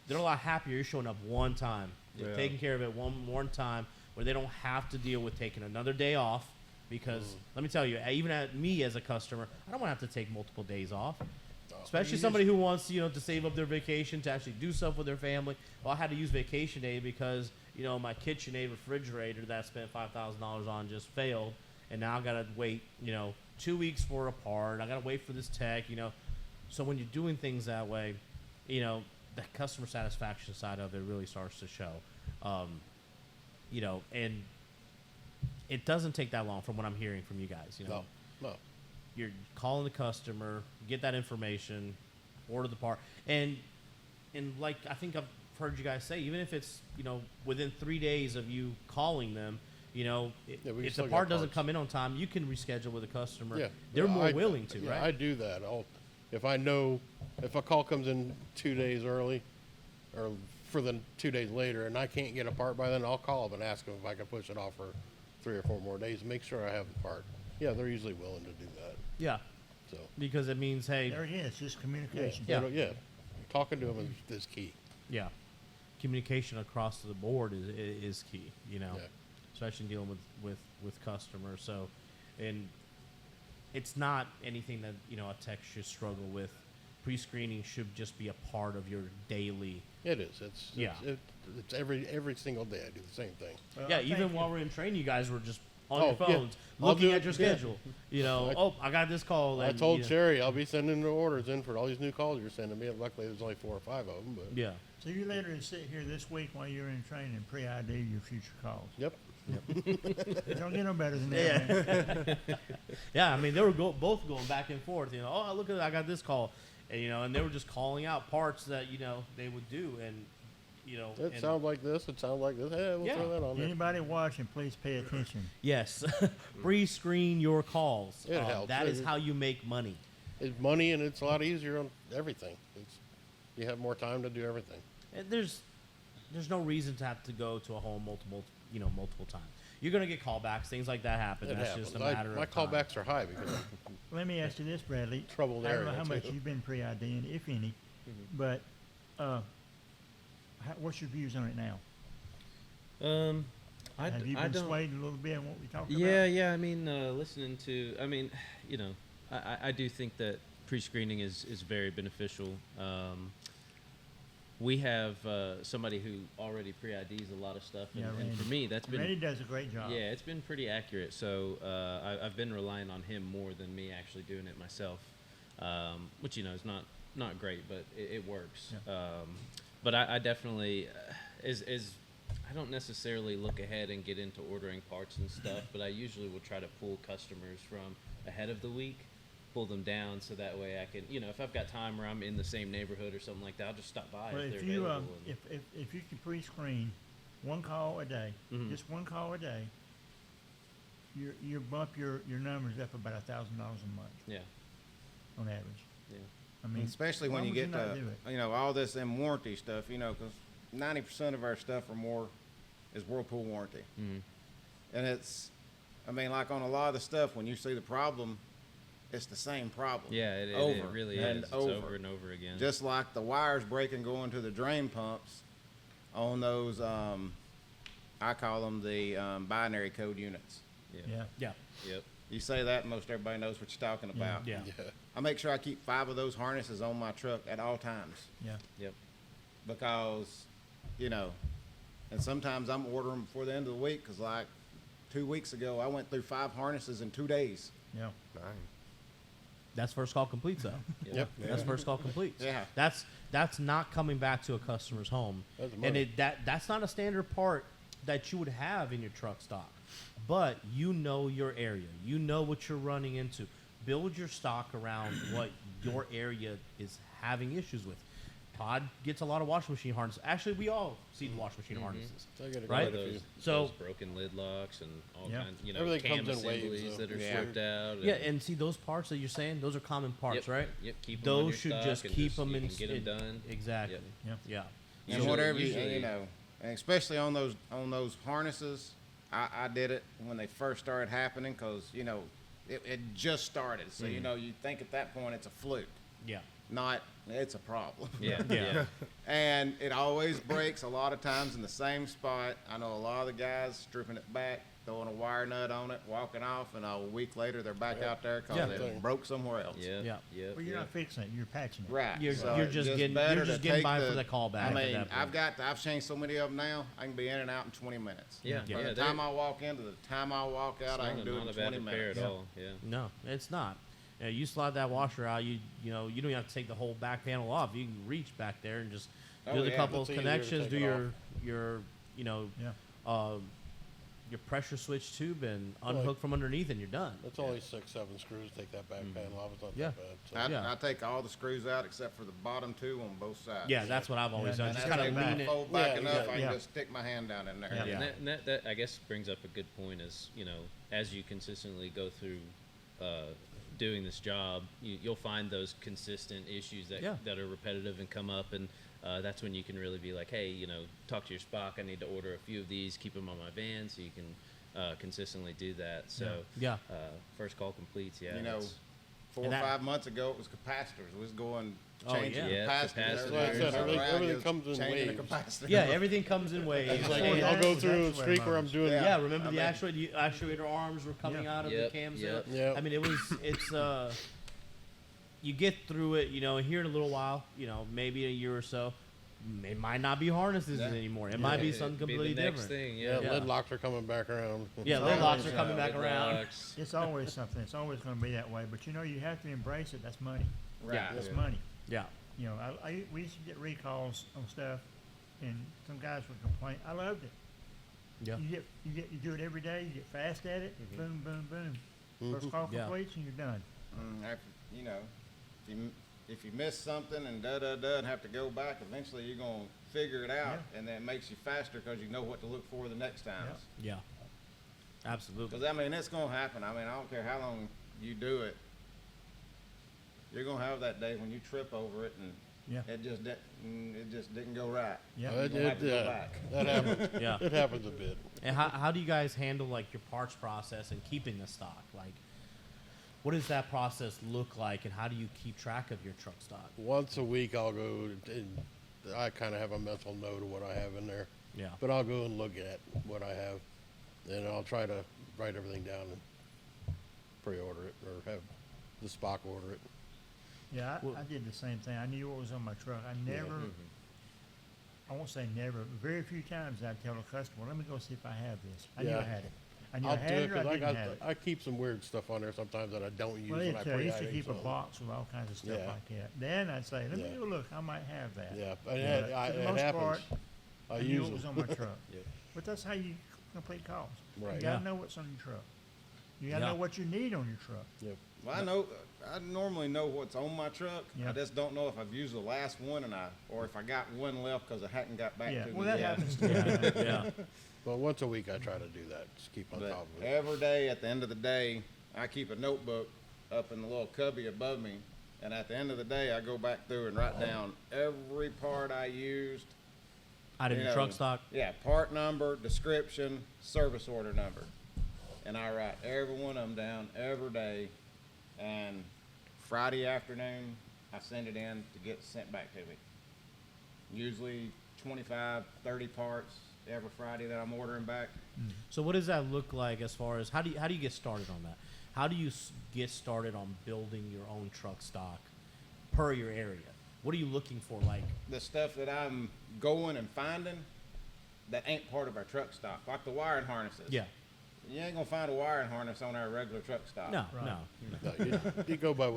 they're a lot happier. You're showing up one time. They're Yeah. taking care of it one time where they don't have to deal with taking another day off. Because let me tell you, even at me as a customer, I don't want to have to take multiple days off. Especially somebody who wants, you know, to save up their vacation to actually do stuff with their family. Well, I had to use vacation day because, you know, my KitchenAid refrigerator that I spent $5,000 on just failed, and now I gotta wait, you know, 2 weeks for a part. I gotta wait for this tech, you know. So when you're doing things that way, you know, the customer satisfaction side of it really starts to show. You know, and it doesn't take that long from what I'm hearing from you guys. You know, No. you're calling the customer, get that information, order the part, and like I think I've heard you guys say, even if it's, you know, within 3 days of you calling them, you know, Yeah, we if still the got part doesn't parts. come in on time, you can reschedule with the customer. Yeah. They're Yeah, more willing to, yeah, right? I do that. If I know if a call comes in 2 days early, or for the 2 days later, and I can't get a part by then, I'll call them and ask them if I can push it off for 3 or 4 more days. Make sure I have the part. Yeah, they're usually willing to do that. Yeah, So because it means, hey, There it is, just communication. Yeah. yeah. Talking to them is key. yeah, communication across the board is key. You know, Yeah. especially in dealing with customers. So, and it's not anything that, you know, a tech should struggle with. Pre-screening should just be a part of your daily. It is. It's Yeah. It's every single day I do the same thing. Well, Yeah, I even think while we're in training, you guys were just on Oh, your yeah. phones, I'll looking do at it, your yeah. schedule. You know, I- I got this call. I And, told you know, Sherry I'll be sending the orders in for all these new calls you're sending me. Luckily, there's only 4 or 5 of them. But Yeah. So you literally sit here this week while you're in training and pre-ID your future calls. yep. It don't get no better than that. man. Yeah, I mean, they were both going back and forth. You know, oh, look at that, I got this call, and you know, and they were just calling out parts that, you know, they would do, and you know, It and- sounds like this. It sounds like this. Hey, we'll Yeah. throw that on there. Anybody watching, please pay attention. yes, pre-screen your calls. It helps. That is It- how you make money. It's money, and it's a lot easier on everything. You have more time to do everything. And there's no reason to have to go to a home multiple times. You're gonna get callbacks, things like that happen. It That's happens. just a matter My of time. callbacks are high because Let me ask you this, Bradley. Troubled I don't know area, how much too. you've been pre-IDing, if any, Mm-hmm. but what's your views on it now? Have you been swayed a little bit on what we talked Yeah, about? yeah. I mean, listening to, I mean, you know, I do think that pre-screening is very beneficial. We have somebody who already pre-IDs a lot of stuff, and, Yeah, and Randy. for me, that's been Randy does a great job. yeah, it's been pretty accurate. So I've been relying on him more than me actually doing it myself, which, you know, is not great, but it works. Yeah. But I definitely I don't necessarily look ahead and get into ordering parts and stuff, but I usually will try to pull customers from ahead of the week. pull them down so that way I can, if I've got time where I'm in the same neighborhood or something like that, I'll just stop by Well, if if they're you available. if you can pre-screen one call a day, Mhm. just one call a day, you bump your numbers up about $1,000 a month Yeah, on average. yeah. I mean, Especially why when you would get not to, do it? all this in warranty stuff, because 90% of our stuff or more is Whirlpool warranty. Mhm. And it's, like on a lot of the stuff, when you see the problem, it's the same problem. Yeah, it over really and is. It's over. over and over again. Just like the wires breaking going to the drain pumps on those, I call them the binary code units. Yeah. Yeah. Yep. You say that, and most everybody knows what you're talking about. Yeah. Yeah. I make sure I keep 5 of those harnesses on my truck at all times Yeah. Yep. because, and sometimes I'm ordering before the end of the week because, like, 2 weeks ago, I went through 5 harnesses in 2 days. Yeah. Dang. That's first call complete, though. Yep. That's first call complete. Yeah. That's not coming back to a customer's home, That's and money. that's not a standard part that you would have in your truck stock. But you know your area, you know what you're running into. Build your stock around what your area is having issues with. Todd gets a lot of washing machine harnesses. Actually, we all see the washing machine harnesses. I gotta go Right? with a few. Those, So- those broken lid locks and all Yeah. kinds, Everything cam comes in waves, assemblies though. that are Yeah. stripped out. Yeah, and see those parts that you're saying, those are common parts, Yep, right? Yep. Keep 'em on Those your should stock just and keep them you in. can get 'em done. Exactly. Yep. Yeah. And Usually- whatever usually- and especially on those harnesses, I did it when they first started happening because it just started. So you think at that point it's a fluke, Yeah. not it's a problem. Yeah. Yeah. Yeah. And it always breaks a lot of times in the same spot. I know a lot of the guys stripping it back, throwing a wire nut on it, walking off, and a week later they're back out there because Yeah. it broke somewhere else. Yep. Yeah. Yep. Well, you're yep. not fixing it. You're patching it. Right. You're So just it's getting better you're just to getting take by for the callback. I at mean, that point. I've changed so many of them now. I can be in and out in 20 minutes. Yeah, From yeah, the they're- time I walk in to the time I walk out, I can do it not in a bad 20 repair minutes. at all. Yeah. No, it's not. You slide that washer out, you don't even have to take the whole back panel off. You can reach back there and just Oh, do the yeah, couple of it's easier to connections, take do it your Yeah. your pressure switch tube, and Well, unhook from underneath, and you're done. It's only 6, 7 screws. Take that back panel off. It's not Yeah. that bad. So. Yeah. I take all the screws out except for the bottom 2 on both sides. Yeah, that's what I've always Yeah, done. And Just that's kind of when lean I it. fold back Yeah, enough, I can yeah. just stick my hand down in there. Yeah. And that I guess brings up a good point is, as you consistently go through doing this job, you'll find those consistent issues that Yeah. that are repetitive and come up, and that's when you can really be like, hey, talk to your Spock. I need to order a few of these, keep them on my van, so you can consistently do that. So Yeah. first call completes. Yeah, You know, that's- 4 or And that- 5 months ago, it was capacitors. We was going Oh, changing yeah. capacitors. Yeah, capacitors. Every Like I time said, I everything- around, everything just comes in changing the waves. capacitor. Yeah, everything comes in waves. It's like And- I'll go was through a actually streak where I'm motors. doing. Yeah. yeah, remember I the mean- actuator arms were coming Yeah. out of Yep, the cams. yep. Yep. I mean, it's you get through it, here in a little while, maybe a year or so. It might not be harnesses Yeah. anymore. It might be something It'd be completely the next different. thing. Yeah, Yeah. lid locks are coming back around. Yeah, lid locks are coming back Lid around. locks. It's always something. It's always going to be that way. But you have to embrace it. That's money. Right. Yeah. That's money. Yeah. We used to get recalls on stuff, and some guys would complain. I loved it. Yeah. You do it every day. You get fast at it. Boom, boom, boom. First call Yeah. completes, and you're done. If you miss something and and have to go back, eventually you're gonna figure it out, Yeah. and then it makes you faster because you know what to look for the next time. Yeah. Absolutely. Because it's gonna happen. I don't care how long you do it. You're gonna have that day when you trip over it and Yeah. it just didn't go right. Yeah. You're gonna have to go back. That happens. Yeah. It happens a bit. And how do you guys handle like your parts process and keeping the stock? Like, what does that process look like, and how do you keep track of your truck stock? Once a week, I'll go and I kind of have a mental note of what I have in there. Yeah. But I'll go and look at what I have, and I'll try to write everything down and pre-order it or have the Spock order it. Yeah, Well- I did the same thing. I knew what was on my truck. I never, Mm-hmm. I won't say never, very few times I'd tell a customer, let me go see if I have this. I knew Yeah. I had it. I knew I I'll had do it it or I because didn't have it. I keep some weird stuff on there sometimes that I don't use Well, when I I used to pre-add keep a something. box with all kinds of stuff Yeah. like that. Then I'd say, let me Yeah. go look, I might have that. Yeah, But and for the it most happens. part, I I knew use it was them. on my truck. Yep. But that's how you complete calls. You Right. gotta Yeah. know what's on your truck. You gotta Yeah. know what you need on your truck. Yep. Well, I know I normally know what's on my truck. Yeah. I just don't know if I've used the last one or if I got one left because I hadn't got back Yeah, to well, me that yet. happens too. Yeah. But once a week I try to do that, just keep on But top of it. every day at the end of the day, I keep a notebook up in the little cubby above me, and at the end of the day, I go back through and write down every part I used. Out of you your know, truck stock. Yeah, part number, description, service order number. And I write every one of them down every day. And Friday afternoon, I send it in to get sent back to me. Usually 25, 30 parts every Friday that I'm ordering back. So what does that look like as far as how do you get started on that? How do you get started on building your own truck stock per your area? What are you looking for? Like, The stuff that I'm going and finding that ain't part of our truck stock, like the wiring harnesses. yeah, You ain't gonna find a wiring harness on our regular truck stock. no, Right. no. No, you go by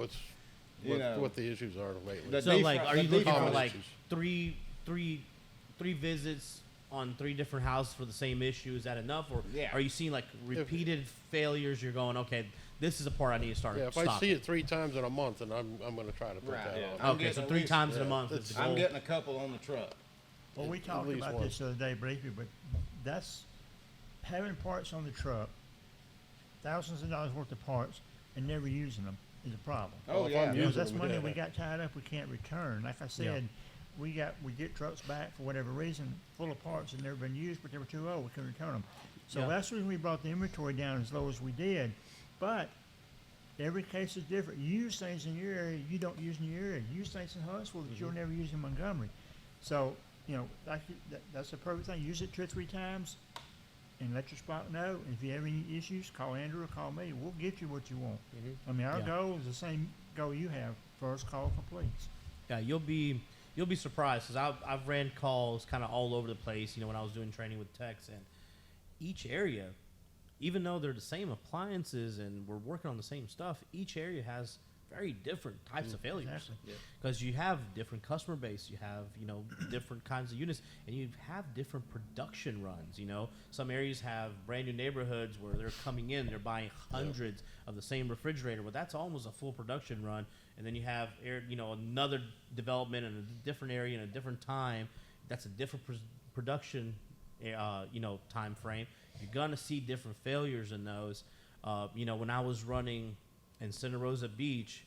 You know, what the issues are lately. the So like, are you the looking for common like issues. three visits on 3 different houses for the same issue? Is that enough, or Yeah. are you seeing like repeated failures? You're going, okay, this is a part I need to start. Yeah, if I stocking. see it 3 times in a month, then I'm going to try to put Right, that yeah. on. I'm Okay, getting so at 3 least- times in a yeah, month is the I'm goal. getting a couple on the truck. Well, we At talked least about once. this the other day briefly, but that's having parts on the truck, thousands of dollars worth of parts, and never using them is a problem. Oh, if yeah. I'm Because using that's them, money yeah. we got tied up we can't return. Like I said, we get trucks back for whatever reason full of parts that never been used, but they were too old. We couldn't return them. So Yeah. that's the reason we brought the inventory down as low as we did. But every case is different. You use things in your area you don't use in your area. You use things in Huntsville that you'll never use in Montgomery. So, that's a perfect thing. Use it 2 or 3 times and let your spot know. And if you have any issues, call Andrew or call me. We'll get you what you want. I mean, our Yeah. goal is the same goal you have. First call completes. Yeah, you'll be surprised because I've ran calls kind of all over the place. When I was doing training with techs, and each area, even though they're the same appliances and we're working on the same stuff, each area has very different types of failures. Exactly. Because you have different customer base, you have different kinds of units, and you have different production runs. Some areas have brand new neighborhoods where they're coming in, they're buying hundreds of the same refrigerator. Well, that's almost a full production run. And then you have another development in a different area in a different time. That's a different production time frame. You're gonna see different failures in those. When I was running in Santa Rosa Beach,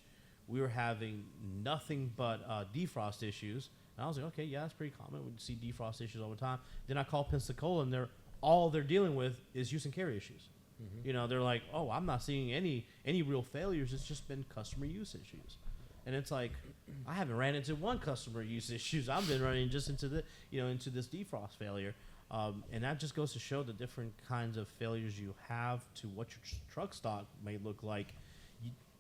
we were having nothing but defrost issues. And I was like, okay, yeah, that's pretty common. We see defrost issues all the time. Then I called Pensacola, and all they're dealing with is use and carry issues. They're like, oh, I'm not seeing any real failures. It's just been customer use issues. And it's like, I haven't ran into one customer use issues. I've been running just into this defrost failure. And that just goes to show the different kinds of failures you have to what your truck stock may look like.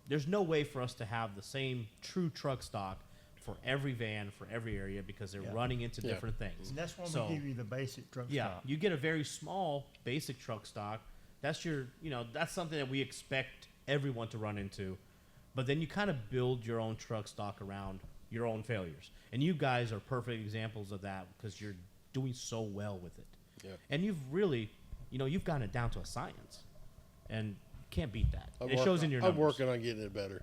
There's no way for us to have the same true truck stock for every van, for every area, because they're Yeah. running into Yeah. different things. And that's when So, we give you the basic truck yeah, stop. you get a very small basic truck stock. That's that's something that we expect everyone to run into. But then you kind of build your own truck stock around your own failures. And you guys are perfect examples of that because you're doing so well with it. Yeah. And you've really, you've gotten it down to a science. And you can't beat that. I'm It shows in your numbers. I'm working on getting it better.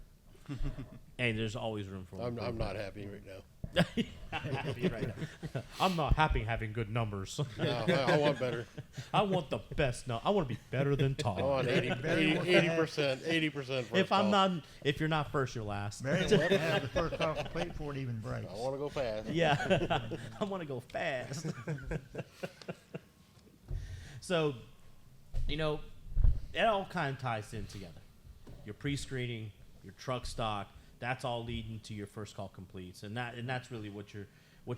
And there's always room for I'm improvement. not happy right now. Happy right now. I'm not happy having good numbers. No, I want better. I want the best. No, I want to be better than Todd. I want 80%, 80% first If I'm call. not, if you're not first, you're last. Mary wants to have the first call complete before it even breaks. I want to go fast. Yeah, I want to go fast. So, it all kind of ties in together. Your pre-screening, your truck stock, that's all leading to your first call completes, and that's really what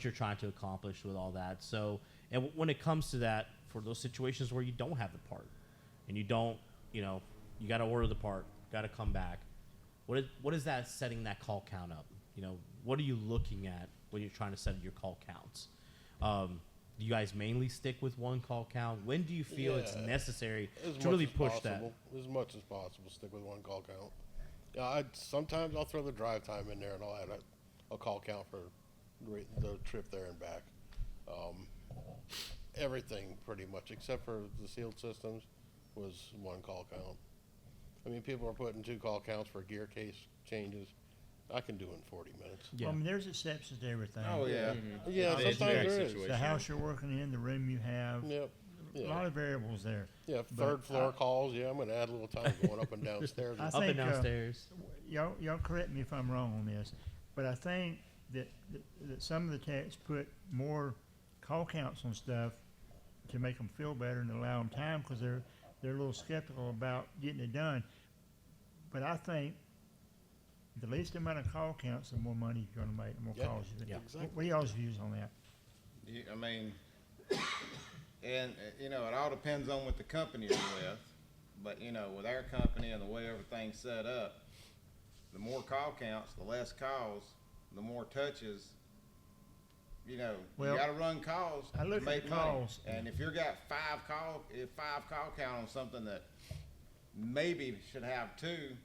you're trying to accomplish with all that. So, and when it comes to that, for those situations where you don't have the part, and you don't, you got to order the part, got to come back. What is that setting that call count up? What are you looking at when you're trying to set your call counts? Do you guys mainly stick with one call count? When do you feel it's Yeah, necessary As to much really as push possible, as much as possible, stick with one call count. Yeah, sometimes I'll throw the drive time in there, and I'll add a call count for the trip there and back. Everything pretty much, except for the sealed systems, was one call count. I mean, people are putting 2 call counts for gear case changes. I can do it in 40 minutes. Yeah. Well, I mean, there's exceptions to everything. Oh, yeah. Yeah, It's sometimes very there is. situational. The house you're working in, the room you have, Yep. a Yeah. lot of variables there. Yeah, But third floor calls. Yeah, I'm gonna add a little time going up and downstairs. I Up and think, downstairs. Y'all correct me if I'm wrong on this, but I think that some of the techs put more call counts on stuff to make them feel better and allow them time because they're a little skeptical about getting it done. But I think the least amount of call counts, the more money you're going to make, the more Yeah, calls you yeah. get. What are y'all's views on that? I mean, and, you know, it all depends on what the company you're with. But, you know, with our company and the way everything's set up, the more call counts, the less calls, the more touches. You know, Well, you gotta run calls I look to at make the money. calls. And if you've got five call count on something that maybe should have 2, you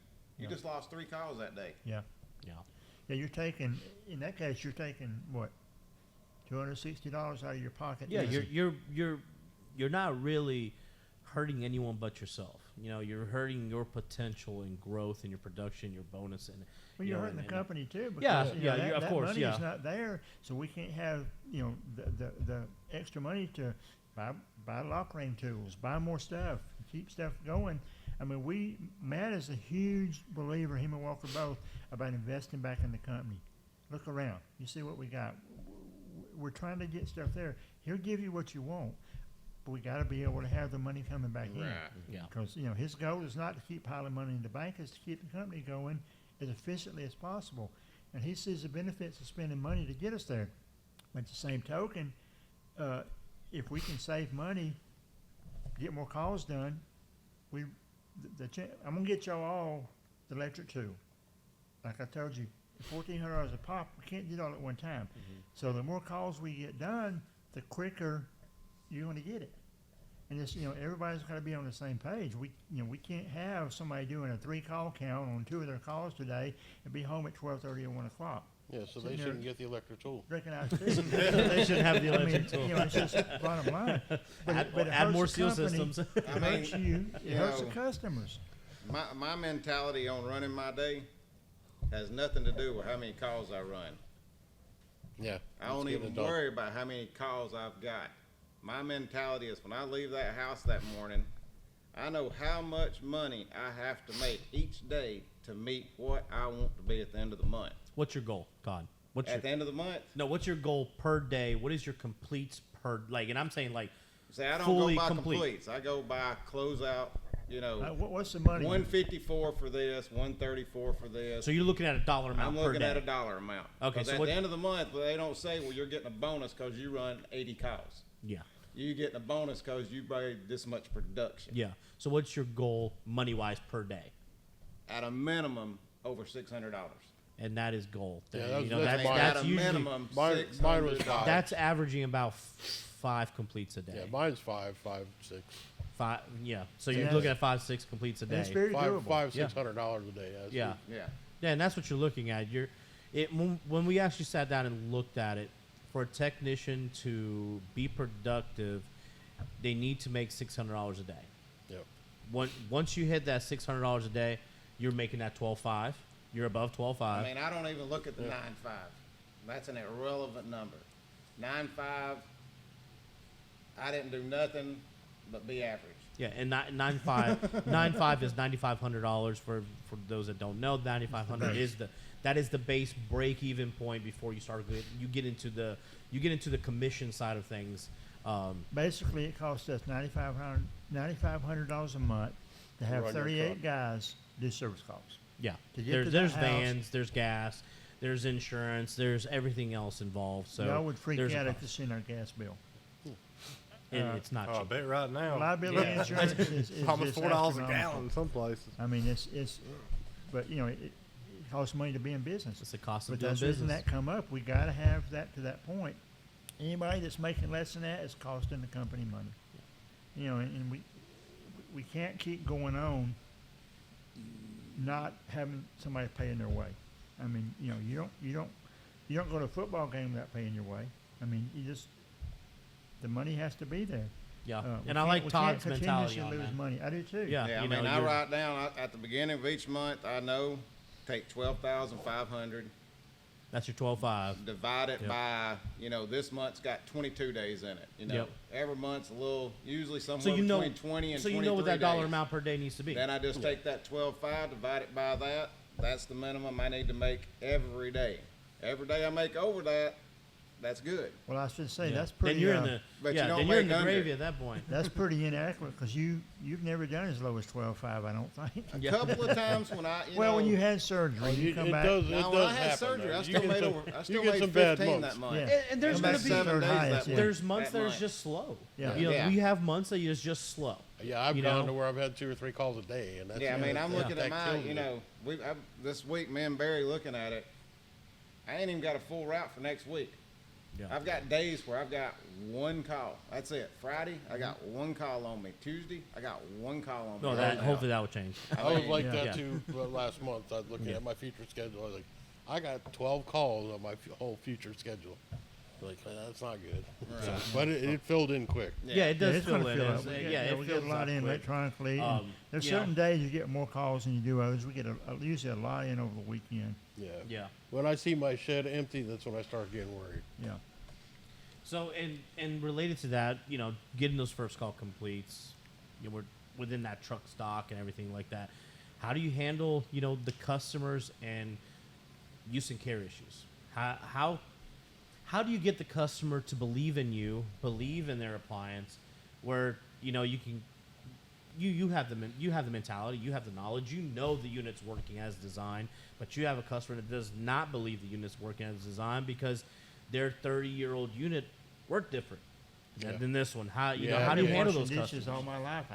Yeah. just lost 3 calls that day. Yeah. Yeah. Yeah, you're taking, in that case, you're taking, what, $260 out of your pocket? Yeah, Easy. you're not really hurting anyone but yourself. You know, you're hurting your potential and growth and your production, your bonus, and Well, you you're know, hurting the and- company too, because Yeah, you know, yeah, that, of that course, money yeah. is not there, so we can't have the extra money to buy lock ring tools, buy more stuff, keep stuff going. I mean, Matt is a huge believer, him and Walker both, about investing back in the company. Look around, you see what we got. We're trying to get stuff there. He'll give you what you want, but we got to be able to have the money coming back in. Yeah. Because, you know, his goal is not to keep piling money in the bank, it's to keep the company going as efficiently as possible. And he sees the benefits of spending money to get us there. But at the same token, if we can save money, get more calls done, I'm going to get y'all all the electric tool. Like I told you, $1,400 a pop, we can't do it all at one time. So the more calls we get done, the quicker you're going to get it. And it's, you know, everybody's got to be on the same page. We can't have somebody doing a 3 call count on 2 of their calls today and be home at 12:30 or 1 o'clock. Yeah, so they Sitting there shouldn't get the electric tool. Drinking ice tea. They should have the I mean, electric tool. you know, it's just bottom line. But it Add hurts more the seal company, systems. It I mean, hurts you. It you hurts the know, customers. My mentality on running my day has nothing to do with how many calls I run. Yeah. I don't let's get even it done. worry about how many calls I've got. My mentality is when I leave that house that morning, I know how much money I have to make each day to meet what I want to be at the end of the month. What's your goal, God? What's At the end of the month, what's your goal per day? What is your completes per, like, and I'm saying, like, say I don't fully go by complete. completes. I go by closeout, you know, What's the money? 154 for this, 134 for this. So you're looking at a dollar amount I'm per looking day. at a dollar amount. Okay, 'Cause so at what- the end of the month, they don't say, well, you're getting a bonus because you run 80 calls. Yeah. You're getting a bonus because you made this much production. Yeah. So what's your goal money wise per day? At a minimum, over $600. And that is goal. Yeah, that's- you know, that's that's, mine. that's at a usually minimum, Mine was $600. five. that's averaging about 5 completes a day. Yeah, mine's 5, 6. 5. Yeah. So you're Yeah. looking at 5, 6 completes a And it's day. very doable. $5, Yeah. $600 a day. That's Yeah. Yeah. Yeah, and that's what you're looking at. When we actually sat down and looked at it, for a technician to be productive, they need to make $600 a day. Yep. Once you hit that $600 a day, you're making that 12.5. You're above 12.5. I mean, I don't even look at the 9.5. That's an irrelevant number. 9.5, I didn't do nothing but be average. Yeah, and 9.5 is $9,500 for those that don't know. 9,500 is the base break even point before you start you get into the commission side of things. Basically, it costs us $9,500 a month to have Run your 38 truck. guys do service calls. Yeah, To get there's to the there's house- vans, there's gas, there's insurance, there's everything else involved. So Y'all would freak there's a out if cost. you seen our gas bill. And it's not Oh, I cheap. bet right now. Liability Yeah. insurance is Almost just $4 a astronomical. gallon in some places. I mean, it's but you know, it costs money to be in business. It's the cost of But doing that's the reason business. that come up. We got to have that to that point. Anybody that's making less than that is costing the company money. You know, and we can't keep going on not having somebody paying their way. I mean, you know, you don't go to a football game without paying your way. I mean, the money has to be there. Yeah, We and I can't- like we Todd's can't mentality on continuously that. lose money. I do too. Yeah, Yeah, I you mean, know, I you're- write down at the beginning of each month, I know, take 12,500, That's your 12.5. divide it Yep. by, this month's got 22 days in it. Yep. Every month's a little, usually So somewhere you know, between 20 and so 23 you know what that dollar days. amount per day needs to be. Then I just take that 12.5, divide it by that. That's the minimum I need to make every day. Every day I make over that, that's good. Well, I should say Yeah. that's pretty. Then you're in the But you yeah. don't Then you're in make the under. gravy at that point. That's pretty inadequate because you've never done as low as 12.5. I don't think. A Yeah. couple of times when I, Well, when you had surgery, you come back. now, when I had surgery, I still made over. I still made 15 that month. Yeah. And there's Come gonna back be to third highest, yeah. there's months that that are month. just slow. Yeah. You know, Yeah. we have months that is just slow. Yeah, I've You gone know? to where I've had 2 or 3 calls a day, and that's Yeah, I mean, I'm looking that at my, kills me. this week, me and Barry looking at it. I ain't even got a full route for next week. Yeah. I've got days where I've got one call. That's it. Friday, I got one call on me. Tuesday, I got one call on me. No, that hopefully that will change. I was mean, like yeah. that Yeah. too last month. I was looking at my future schedule. I was like, I got 12 calls on my whole future schedule. Like, that's not good. So, but it filled in quick. Yeah, it does it's fill gonna in. fill It's- up. it We get a fills lot up in quick. electronically. and there's you know. certain days you get more calls than you do others. We get usually a lot in over the weekend. Yeah. Yeah. When I see my shed empty, that's when I start getting worried. Yeah. So and related to that, you know, getting those first call completes, you know, we're within that truck stock and everything like that. How do you handle, you know, the customers and use and care issues? How do you get the customer to believe in you, believe in their appliance, where you know you can, you have the mentality, you have the knowledge, you know the unit's working as designed, but you have a customer that does not believe the unit's working as designed because their 30-year-old unit worked different than this one. How do you I've been handle washing those dishes customers? all my life.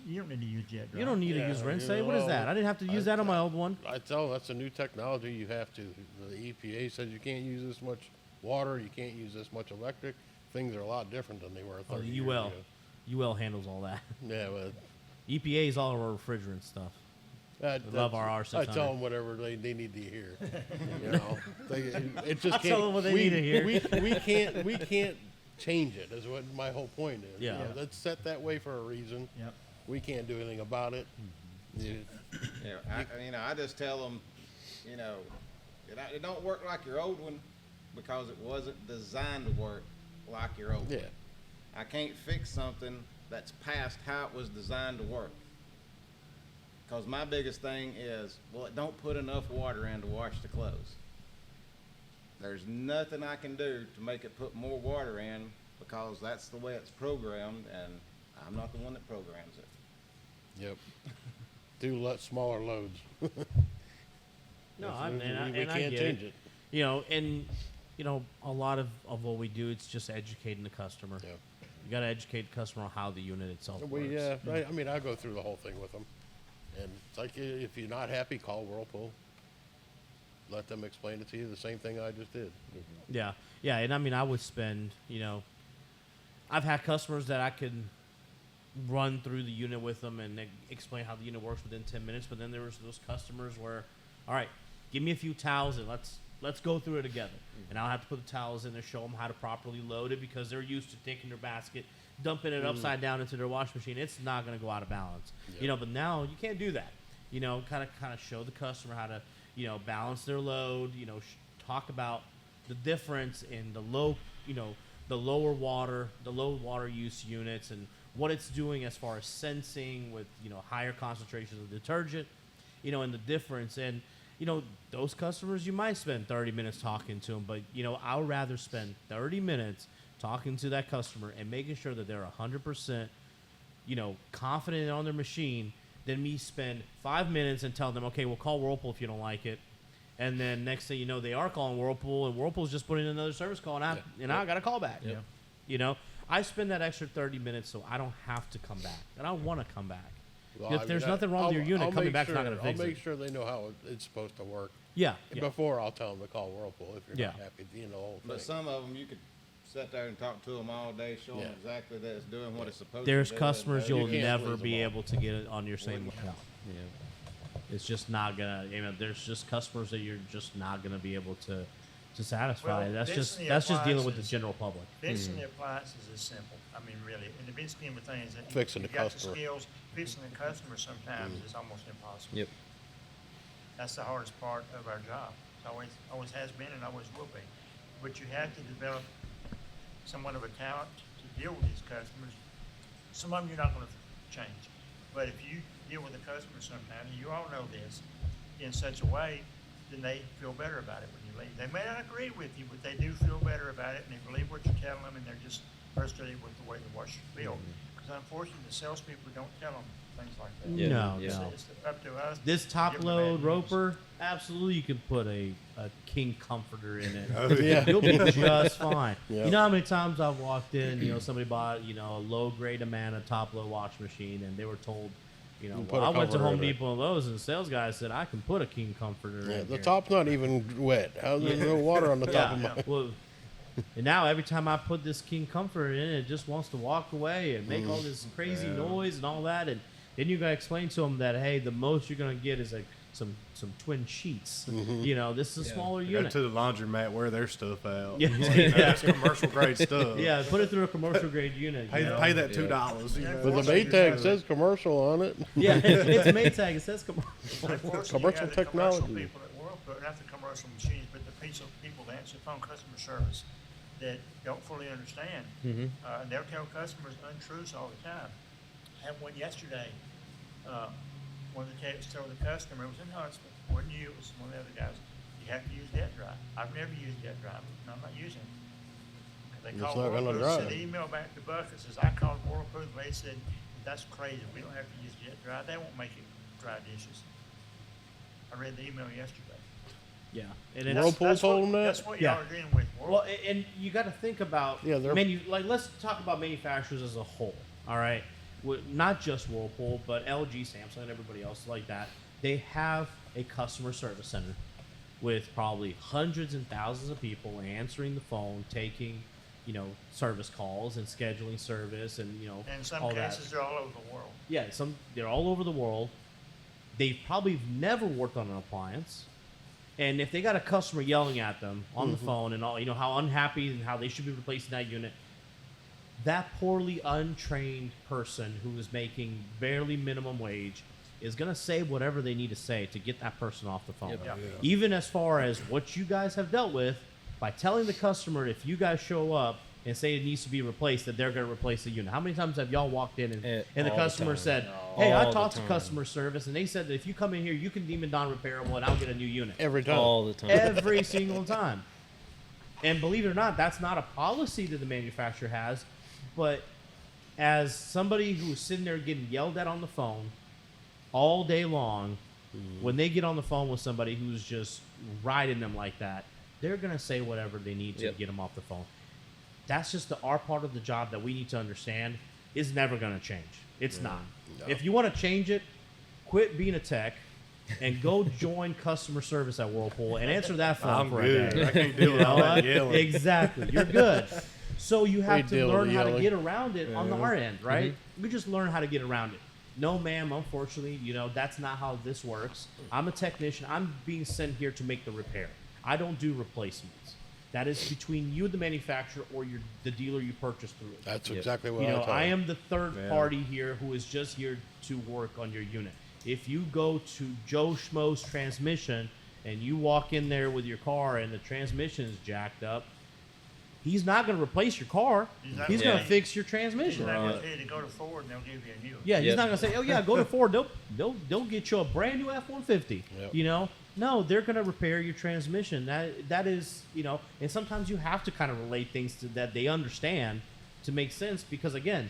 You don't need to use jet dry. You don't need to use rinse. What is that? I didn't have to use that on my old one. I tell them that's a new technology. You have to. The EPA says you can't use this much water. You can't use this much electric. Things are a lot different than they were 30 The years UL. ago. UL handles all that. Yeah, but EPA is all of our refrigerant stuff. Love our I R600. tell them whatever they need to hear. You know, it just I can't. tell them what they need to hear. We can't change it. Is what my whole point is. Yeah. You know, that's set that way for a reason. Yep. We can't do anything about it. Mm-hmm. You- I just tell them, it don't work like your old one because it wasn't designed to work like your old Yeah. one. I can't fix something that's past how it was designed to work. Because my biggest thing is, it don't put enough water in to wash the clothes. There's nothing I can do to make it put more water in because that's the way it's programmed, and I'm not the one that programs it. Yep. Do smaller loads. No, We I can't get change it. it. You know, and you know, a lot of what we do, it's just educating the customer. Yeah. You got to educate the customer on how the unit itself works. I mean, I go through the whole thing with them, and it's like if you're not happy, call Whirlpool. Let them explain it to you. The same thing I just did. Yeah, yeah, and I mean, I would spend, you know, I've had customers that I could run through the unit with them and they explain how the unit works within 10 minutes. But then there was those customers where, all right, give me a few towels and let's go through it together. And I'll have to put the towels in there, show them how to properly load it because they're used to taking their basket, dumping it upside down into their wash machine. It's not going to go out of balance, you know. But now you can't do that. You know, kind of show the customer how to, you know, balance their load. You know, talk about the difference in the low, you know, the low water use units and what it's doing as far as sensing with, you know, higher concentrations of detergent, you know, and the difference. And, you know, those customers, you might spend 30 minutes talking to them, but, you know, I'd rather spend 30 minutes talking to that customer and making sure that they're 100%, you know, confident on their machine than me spend 5 minutes and tell them, okay, we'll call Whirlpool if you don't like it. And then next thing you know, they are calling Whirlpool, and Whirlpool's just putting in another service call, and I got a call back. Yep. You know, I spend that extra 30 minutes so I don't have to come back, and I want to come back. Well, If I there's mean, nothing wrong with your unit, I'll coming make back's not sure- going to fix I'll make it. sure they know how it's supposed to work. Yeah. Before I'll tell them to call Whirlpool if you're not Yeah. happy. You know, the whole But thing. some of them, you could sit there and talk to them all day, show them Yeah. exactly that it's doing what it's supposed There's to do. customers and you'll can't never please them be all. able to get it on your same account. It's just not gonna. You know, there's just customers that you're just not gonna be able to to satisfy. Well, that's just fixing the dealing with the appliances- general public. Fixing the appliances is simple. I mean, really, in the big scheme of things, that Fixing you the got customer. the skills. Fixing the customer sometimes is almost impossible. Yep. That's the hardest part of our job. It always has been and always will be. But you have to develop somewhat of a talent to deal with these customers. Some of them you're not going to change. But if you deal with a customer sometimes, and you all know this, in such a way, then they feel better about it when you leave. They may not agree with you, but they do feel better about it, and they believe what you're telling them, and they're just frustrated with the way the wash is built. Because unfortunately, the salespeople don't tell them things like that. Yeah, No, yeah. no. It's up to us. This to top give them load that roper, absolutely, you could put a king comforter in it. Yeah. You'll be just fine. Yeah. You know how many times I've walked in, somebody bought, a low grade Amana top load wash machine, and they were told, put well, a I went to comforter Home in it. Depot and Lowe's, and the sales guy said I can put a king comforter Yeah, in the here. top's not even wet. How there's no water on the top of Yeah. my. Well, and now every time I put this king comforter in, it just wants to walk away and make all this crazy noise and all that. And then you gotta explain to them that hey, the most you're gonna get is like some twin sheets. This is a smaller Go unit. to the laundromat, wear their stuff out. Yeah. That's commercial grade stuff. Yeah, put it through a commercial grade unit. Pay, you know? pay that $2. You know? But the Maytag says commercial on it. Yeah, it's Maytag. It says commercial. Unfortunately, Commercial you have the commercial technology. people at Whirlpool, not the commercial machines, but the people that answer phone customer service that don't fully understand. And they'll tell customers untruths all the time. I had one yesterday. One of the techs told the customer, it was in Huntsville, wasn't you, it was one of the other guys, you have to use Jet Dry. I've never used Jet Dry, no, I'm not using it. 'Cause they It's called not gonna Whirlpool, dry. sent an email back to Buck that says, I called Whirlpool, they said, that's crazy, we don't have to use Jet Dry, they won't make it dry dishes. I read the email yesterday. Yeah, and it's, Whirlpool That's told what- them that? That's what Yeah. y'all are dealing with. well, and you got to think about Yeah, they're- let's talk about manufacturers as a whole. All right, not just Whirlpool, but LG, Samsung, and everybody else like that. They have a customer service center with probably hundreds and thousands of people answering the phone, taking, service calls and scheduling service, and And in some all that. cases, they're all over the world. Yeah, they're all over the world. They've probably never worked on an appliance. And if they got a customer yelling at them on the phone and all, how unhappy and how they should be replacing that unit, that poorly untrained person who is making barely minimum wage is going to say whatever they need to say to get that person off the phone. Yep. Yeah. Even as far as what you guys have dealt with by telling the customer if you guys show up and say it needs to be replaced, that they're going to replace the unit. How many times have y'all walked in and the All the customer time. said, hey, I All the talked to time. customer service and they said that if you come in here, you can deem it non-repairable and I'll get a new unit. Every time. All the time. Every single time. And believe it or not, that's not a policy that the manufacturer has. But as somebody who's sitting there getting yelled at on the phone all day long, when they get on the phone with somebody who's just riding them like that, they're going to say whatever they need to Yep. get them off the phone. That's just our part of the job that we need to understand is never going to change. It's not. If you want to change it, quit being a tech and go join customer service at Whirlpool and answer that phone I'm for a good. day. I can't deal with You all know that what? yelling. Exactly. You're good. So you have We to deal with learn the how to yelling. get around it on our end, right? Mm-hmm. We just learn how to get around it. No, ma'am, unfortunately, that's not how this works. I'm a technician. I'm being sent here to make the repair. I don't do replacements. That is between you, the manufacturer, or the dealer you purchase through. That's Yep. exactly what You know, I tell I them. am the third Yeah. party here who is just here to work on your unit. If you go to Joe Schmo's transmission and you walk in there with your car and the transmission is jacked up, he's not going to replace your car. He's not He's gonna- going to fix your He's transmission. not going Right. to tell you to go to Ford and they'll give you a new one. Yeah, he's Yep. not going to say, "Oh yeah, go to Ford. They'll get you a brand new F-150." Yep. No, they're going to repair your transmission. That is, and sometimes you have to kind of relate things to that they understand to make sense because again,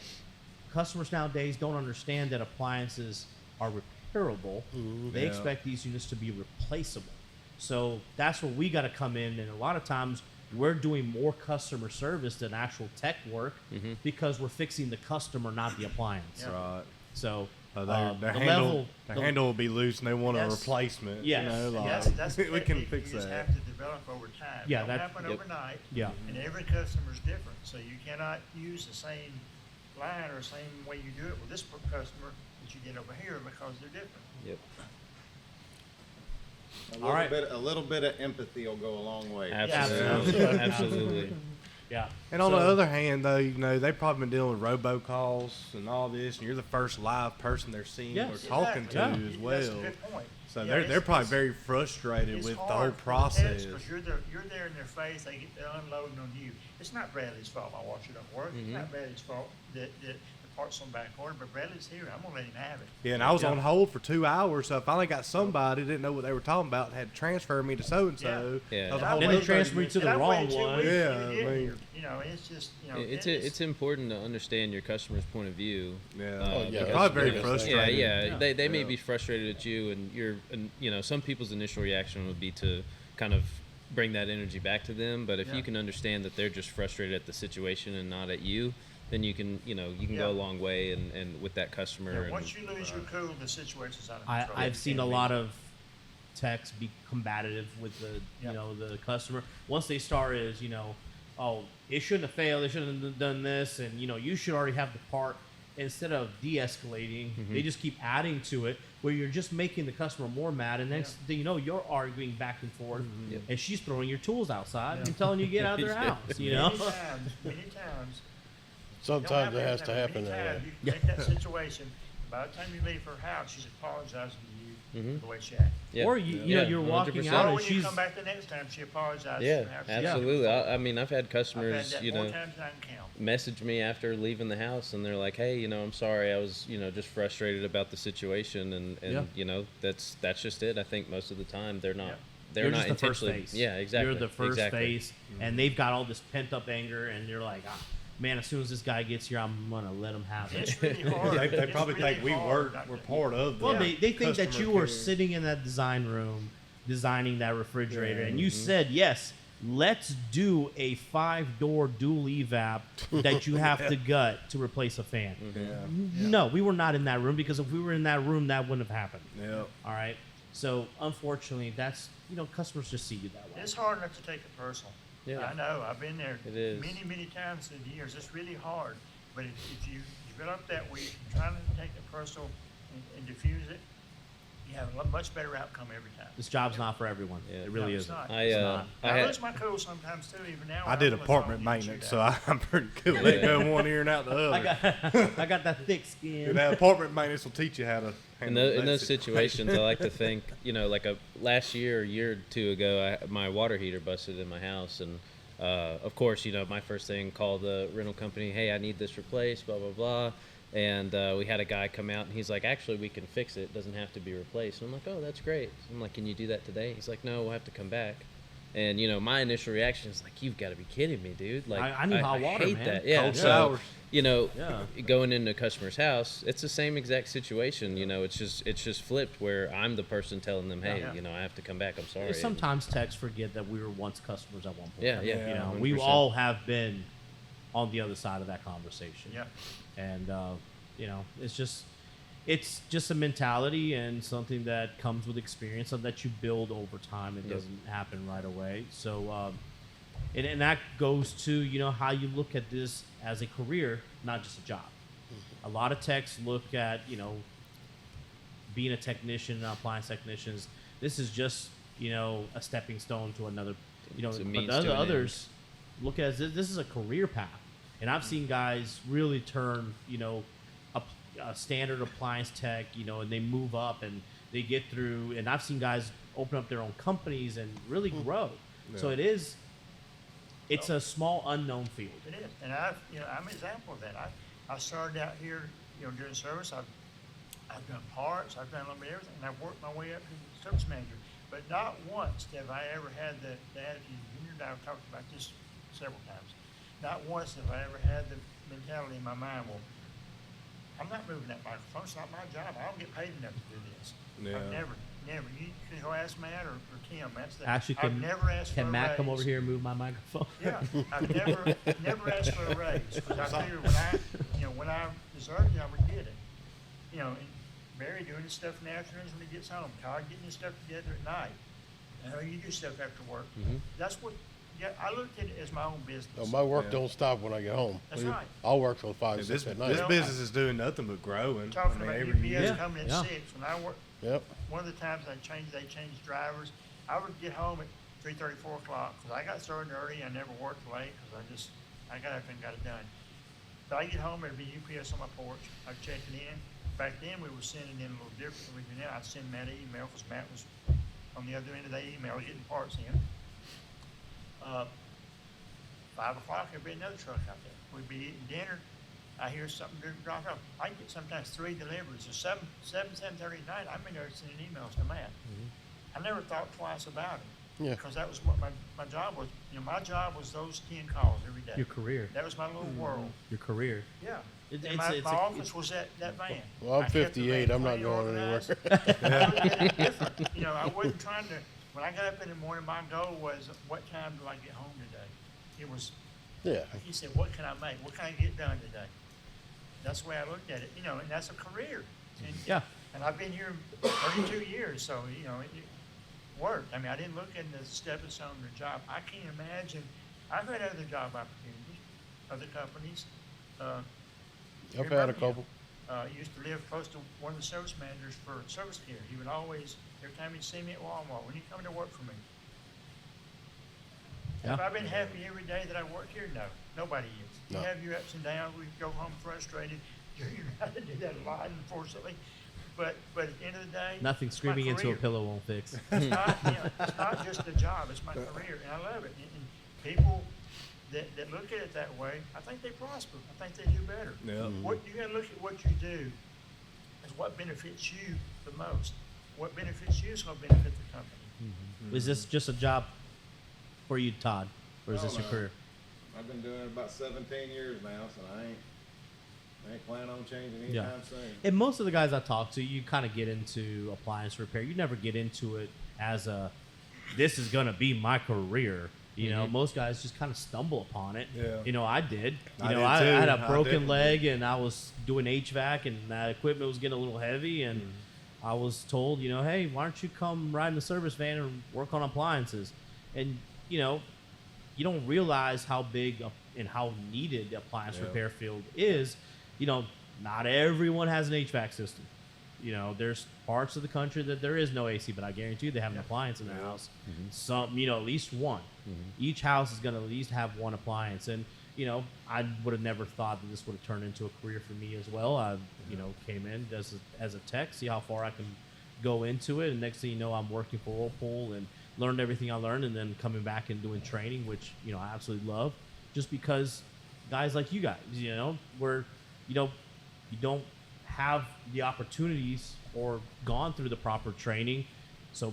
customers nowadays don't understand that appliances are repairable. They Yeah. expect these units to be replaceable. So that's where we got to come in, and a lot of times we're doing more customer service than actual tech work because we're fixing the customer, not the appliance. Yeah. Right. So Their the handle, level, their the- handle will be loose and they want a Yes. replacement. Yes. You know, like, That's a we can technique fix you just that. have to develop over time. Yeah, It don't that- happen Yep. overnight. Yeah. And every customer's different, so you cannot use the same line or same way you do it with this customer that you did over here because they're different. Yep. All right. A little bit of empathy will go a long way. Absolutely. Absolutely. Yeah. And on So- the other hand, though, they've probably been dealing with robocalls and all this, and you're the first live person they're seeing Yes. or talking to Yeah. as That's a well. good point. So Yeah, they're probably it's- very frustrated it's with the hard whole for the process. techs 'cause you're there in their face. They're unloading on you. It's not Bradley's fault my washer don't work. It's not Bradley's fault that the parts on back order. But Bradley's here. I'm gonna let him have it. Yeah, and I was on hold for 2 hours, so I finally got somebody didn't know what they were talking about, had to transfer me to so and so. Yeah. Then they transfer you to the And I wrong waited 2 one. weeks Yeah, to get I here. mean- It's just It's important to understand your customer's point of view. Yeah, Oh, yeah, they're that's probably the very biggest thing. frustrated. Yeah. They may Yeah. be frustrated at you, and some people's initial reaction would be to kind of bring that energy back to them. But if Yeah. you can understand that they're just frustrated at the situation and not at you, then you can Yeah. go a long way and with that customer. Yeah, and, once you lose your cool, the situation's out of I, control. I've seen a lot of techs be combative with the Yep. the customer. Once they start is oh, it shouldn't have failed, they shouldn't have done this, and you should already have the part. Instead of de-escalating, they just keep adding to it, where you're just making the customer more mad, and next thing you know, you're arguing back and forth, Yep. and she's throwing your tools outside and telling you to get out of their house. Many times. Sometimes it has to happen that way. You take that situation, by the time you leave her house, she's apologizing to you Mhm. for the way she acted. Yeah. Or you're walking 100%. out Or and when you she's come back the next time, she apologizes Yeah, for how she acted. absolutely. I mean, I've had I've had customers, that more times than I can count. message me after leaving the house, and they're like, "Hey, I'm sorry. I was, just frustrated about the situation, and that's just it. I think most of the time they're not, Yeah. they're you're not just the first intentionally. face. Yeah, exactly. You're the first exactly. face, and they've got all this pent up anger, and you're like, man, as soon as this guy gets here, I'm gonna let him have it. It's really hard. They It's probably really think we hard we're not to- part of the Well, they think that customer you were care. sitting in that design room designing that refrigerator, and you said, yes, let's do a 5-door dual evap that you have to gut to replace a fan. No, we were not in that room, because if we were in that room, that wouldn't have happened. Yeah. All right. So unfortunately, that's customers just see you that way. It's hard enough to take it personal. Yeah. I know. I've been there It is. many times in years. It's really hard. But if you develop that way, trying to take it personal and diffuse it, you have a much better outcome every time. This job's not for everyone. Yeah. It really No, it's isn't. not. I not. I lose my cool sometimes too, even now. I when did I'm on the apartment phone, you can maintenance, shoot so out. I'm pretty good. Let go one ear and out the other. I got that thick skin. And that apartment maintenance will teach you how to In, handle in that those situation. situations, I like to think, like last year, a year or two ago, my water heater busted in my house, and of course, my first thing, call the rental company, hey, I need this replaced, blah blah blah, and we had a guy come out, and he's like, actually, we can fix it. It doesn't have to be replaced. And I'm like, oh, that's great. I'm like, can you do that today? He's like, no, we'll have to come back. And my initial reaction is like, you've got to be kidding me, dude. Like, I need hot water, hate man. that. Yeah. Cold So, showers. Yeah. going into a customer's house, it's the same exact situation. It's just flipped, where I'm the person telling them, hey, Yeah. I have to come back. I'm sorry. Sometimes techs forget that we were once customers at one point. Yeah, yeah. We 100%. all have been on the other side of that conversation. Yeah. And it's just a mentality and something that comes with experience, and that you build over time. It Yep. doesn't happen right away. So, and that goes to how you look at this as a career, not just a job. A lot of techs look at being a technician, appliance technicians. This is just a stepping stone to another. It's a But means the to an end. others look at this is a career path, and I've seen guys really turn a standard appliance tech, and they move up and they get through. And I've seen guys open up their own companies and really grow. So it's a small unknown field. It is, and I'm an example of that. I started out here, during service. I've done parts, I've done a little bit of everything, and I've worked my way up to the service manager. But not once have I ever had the attitude. You and I have talked about this several times. Not once have I ever had the mentality in my mind, well, I'm not moving that microphone. It's not my job. I don't get paid enough to do this. Yeah. I've never. You can go ask Matt or Kim. That's the. Actually, I've never asked for a can Matt come raise. over here and move my microphone? Yeah, I've never asked for a raise, because I figured when I deserved it, I would get it. And Barry doing his stuff in the afternoons when he gets home, Todd getting his stuff together at night. You do stuff after work. That's what. Yeah, I looked at it as my own business. No, my work Yeah. don't stop when I get home. That's right. I'll work till 5, Yeah, 6 this at night. this Well, business is doing nothing but growing. Talking I mean, about every UPS year. coming at Yeah. 6, when I work, Yep. one of the times they changed drivers, I would get home at 3:30, 4 o'clock, because I got started early. I never worked late, because I got up and got it done. But I get home, it'd be UPS on my porch. I'd check it in. Back then, we were sending in a little different than we do now. I'd send Matt an email, because Matt was on the other end of that email getting parts in. 5 o'clock, there'd be another truck out there. We'd be eating dinner. I hear something drop off. I get sometimes 3 deliveries. At 7:30 at night, I'm in there sending emails to Matt. I never thought twice about it. Yeah. Because that was what my job was. You know, my job was those 10 calls every day. Your career. That was my little world. Your career. Yeah. It- And it's- my it's my a- office was that van. Well, I'm I kept the 58. van I'm not clean, going organized. anywhere. I looked at it different. You know, I wasn't trying to, when I got up in the morning, my goal was, what time do I get home today? It was, Yeah. he said, what can I make? What can I get done today? That's the way I looked at it, you know, and that's a career. And, Yeah. and I've been here 32 years, so, you know, it worked. I mean, I didn't look at the stepping stone of the job. I can't imagine, I've had other job opportunities, other companies. I've had a couple. Used to live close to one of the service managers for service care. He would always, every time he'd see me at Walmart, when you come to work for me. Have Yeah. I been happy every day that I work here? No, nobody is. You No. have your ups and downs. We go home frustrated. You're not to do that a lot, unfortunately. But at the end of the day, Nothing it's my screaming into a career. pillow won't fix. It's not, you know, it's not just a job, it's my career, and I love it. And people that look at it that way, I think they prosper. I think they do better. Yeah. What you gotta look at what you do is what benefits you the most. What benefits you is gonna benefit the company. Is this just a job for you, Todd? Or is No, this your no. career? I've been doing it about 17 years now, so I ain't planning on changing anytime Yeah. soon. And most of the guys I talk to, you kind of get into appliance repair. You never get into it as a, this is going to be my career. You know, most guys just kind of stumble upon it. Yeah. You know, I did. You I know, did I too. had I a broken definitely leg and I was doing HVAC and that equipment was getting a little heavy. And I was told, you know, hey, why don't you come ride in the service van and work on appliances? And, you know, you don't realize how big and how needed the appliance Yeah. repair field is. You know, not everyone has an HVAC system. You know, there's parts of the country that there is no AC, but I guarantee you they have an appliance in their house. Some, you know, at least one. Each house is going to at least have one appliance. And, you know, I would have never thought that this would have turned into a career for me as well. I, you know, came in as a tech, see how far I can go into it. And next thing you know, I'm working for Whirlpool and learned everything I learned, and then coming back and doing training, which, you know, I absolutely love, just because guys like you guys, you know, where, you know, you don't have the opportunities or gone through the proper training. So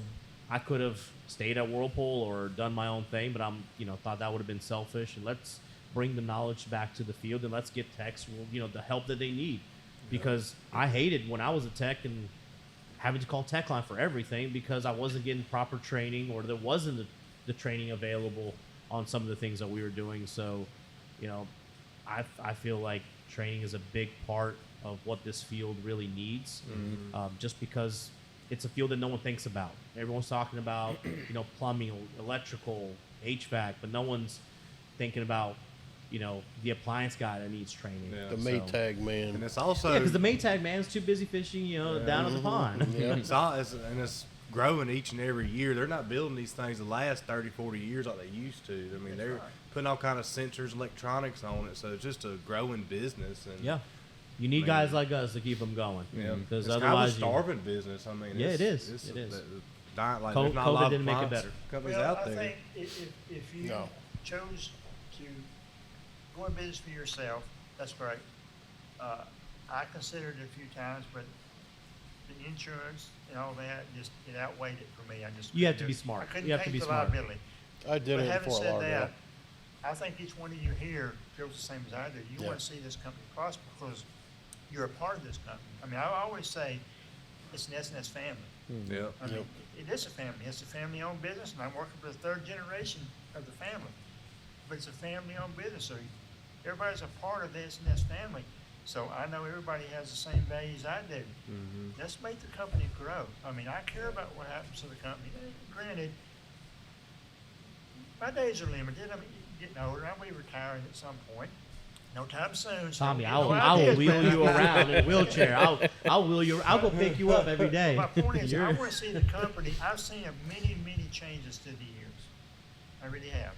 I could have stayed at Whirlpool or done my own thing, but I'm, you know, thought that would have been selfish. And let's bring the knowledge back to the field and let's get techs, you know, the help that they need. Because I hated when I was a tech and having to call tech line for everything because I wasn't getting proper training or there wasn't the training available on some of the things that we were doing. So, you know, I feel like training is a big part of what this field really needs, just because it's a field that no one thinks about. Everyone's talking about, you know, plumbing, electrical, HVAC, but no one's thinking about, you know, the appliance guy that needs training. Yeah. The So- Maytag man. And it's also Yeah, because the Maytag man's too busy fishing, you know, down in the pond. Yeah. it's growing each and every year. They're not building these things to last 30, 40 years like they used to. I mean, they're putting all kind of sensors, electronics on it, so it's just a growing business. And Yeah. You need Man. guys like us to keep them going. yeah, Because it's otherwise, kind of a starving business. I mean, Yeah, it's, it is. It's It is. Like, Co- there's not a lot COVID of didn't make it appliance better. companies Well, out I there. think if you No. chose to go in business for yourself, that's great. I considered it a few times, but the insurance and all that, just, it outweighed it for me. I just You have couldn't to be do it. smart. I couldn't You have to take be the smart. liability. I did But it having before said Lauderdale. that, I think each one of you here feels the same as I do. You Yeah. want to see this company prosper because you're a part of this company. I mean, I always say it's an S&S family. Yeah. I mean, it is a family. It's a family-owned business, and I'm working for the third generation of the family. But it's a family-owned business, so everybody's a part of the S&S family. So I know everybody has the same values I do. Let's make the company grow. I mean, I care about what happens to the company. Granted, my days are limited. I'm getting older. I'll be retiring at some point. No time soon. So Tommy, you I know will, how I it will is, wheel man. you around in a wheelchair. I'll wheel you. I'll go pick you up every day. My point is, I You're- want to see the company. I've seen many changes through the years. I really have.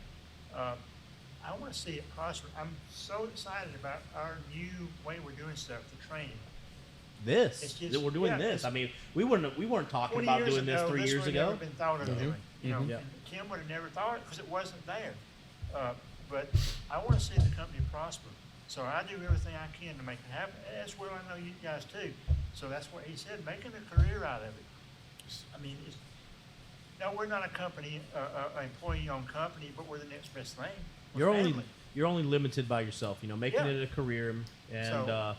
I want to see it prosper. I'm so excited about our new way we're doing stuff, the training. This It's just- that we're doing yeah, this. it's- I mean, we weren't talking 20 about years doing this ago, 3 years would ago. never been thought of doing. You know, Yeah. and Kim would have never thought it because it wasn't there. But I want to see the company prosper. So I do everything I can to make it happen. As well, I know you guys too. So that's what he said, making a career out of it. I mean, no, we're not a company, an employee-owned company, but we're the next best thing. We're family. You're only limited by yourself. You know, making Yeah. it a career, and So-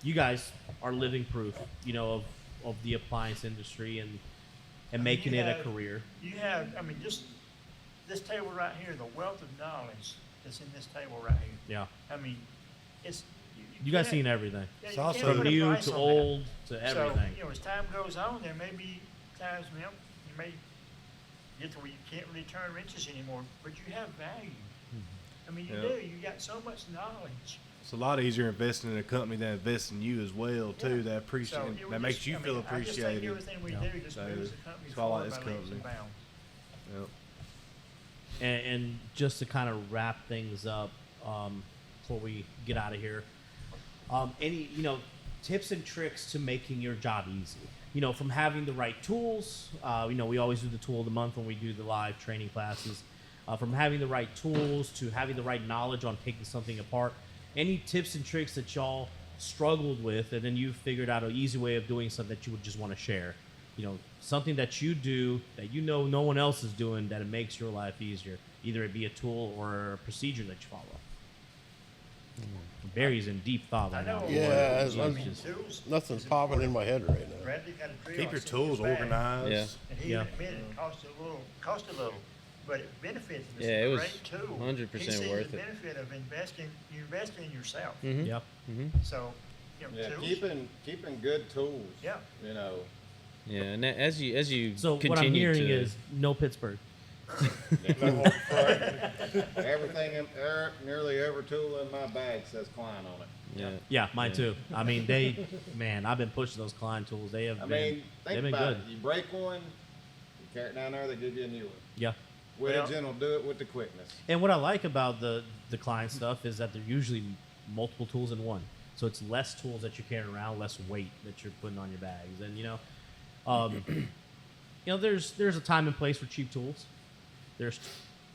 you guys are living proof. You know, of the appliance industry and mean, making you it a have- career. You have, I mean, just this table right here, the wealth of knowledge that's in this table right here. Yeah. I mean, it's. You guys can't- seen everything. Yeah, It's you also- can't From put a new price to on that. old to everything. So, you know, as time goes on, there may be times, you know, you may get to where you can't really turn wrenches anymore, but you have value. I mean, you Yeah. do. You got so much knowledge. It's a lot easier investing in a company than investing in you as well too. Yeah. That appreciate So it would that makes just- you I feel mean, I just think appreciated. everything we Yeah. do just So, moves the company that's why I like forward this by leaps and company. bounds. Yep. And just to kind of wrap things up before we get out of here, any tips and tricks to making your job easy. You know, from having the right tools. We always do the tool of the month when we do the live training classes. From having the right tools to having the right knowledge on taking something apart. Any tips and tricks that y'all struggled with, and then you figured out an easy way of doing something that you would just want to share. You know, something that you do that you know no one else is doing that it makes your life easier. Either it be a tool or a procedure that you follow. Barry's in deep thought I right know. now. Yeah, He's I'm- just- tools Nothing's is popping in important. my head right now. Bradley got a drill. Keep I your seen tools his bag, organized. Yeah. And he Yeah. admitted it cost a little, but it benefits. It's Yeah, it a was great tool. 100% He sees worth the it. benefit of investing. You invest in yourself. Mhm. Yep. So, you know, Yeah, tools. keeping good tools. Yeah. You know, Yeah, and as you So continue what I'm hearing to, is no Pittsburgh. everything nearly every tool in my bag says Klein on it. yeah, Yeah, mine too. I mean, I've been pushing those Klein tools. They have I been, mean, they've think been about good. it. You break one, you carry it down there, they give you a new one. Yeah. Widgeon will do it with the quickness. And what I like about the Klein stuff is that they're usually multiple tools in one. So it's less tools that you're carrying around, less weight that you're putting on your bags. And there's a time and place for cheap tools. There's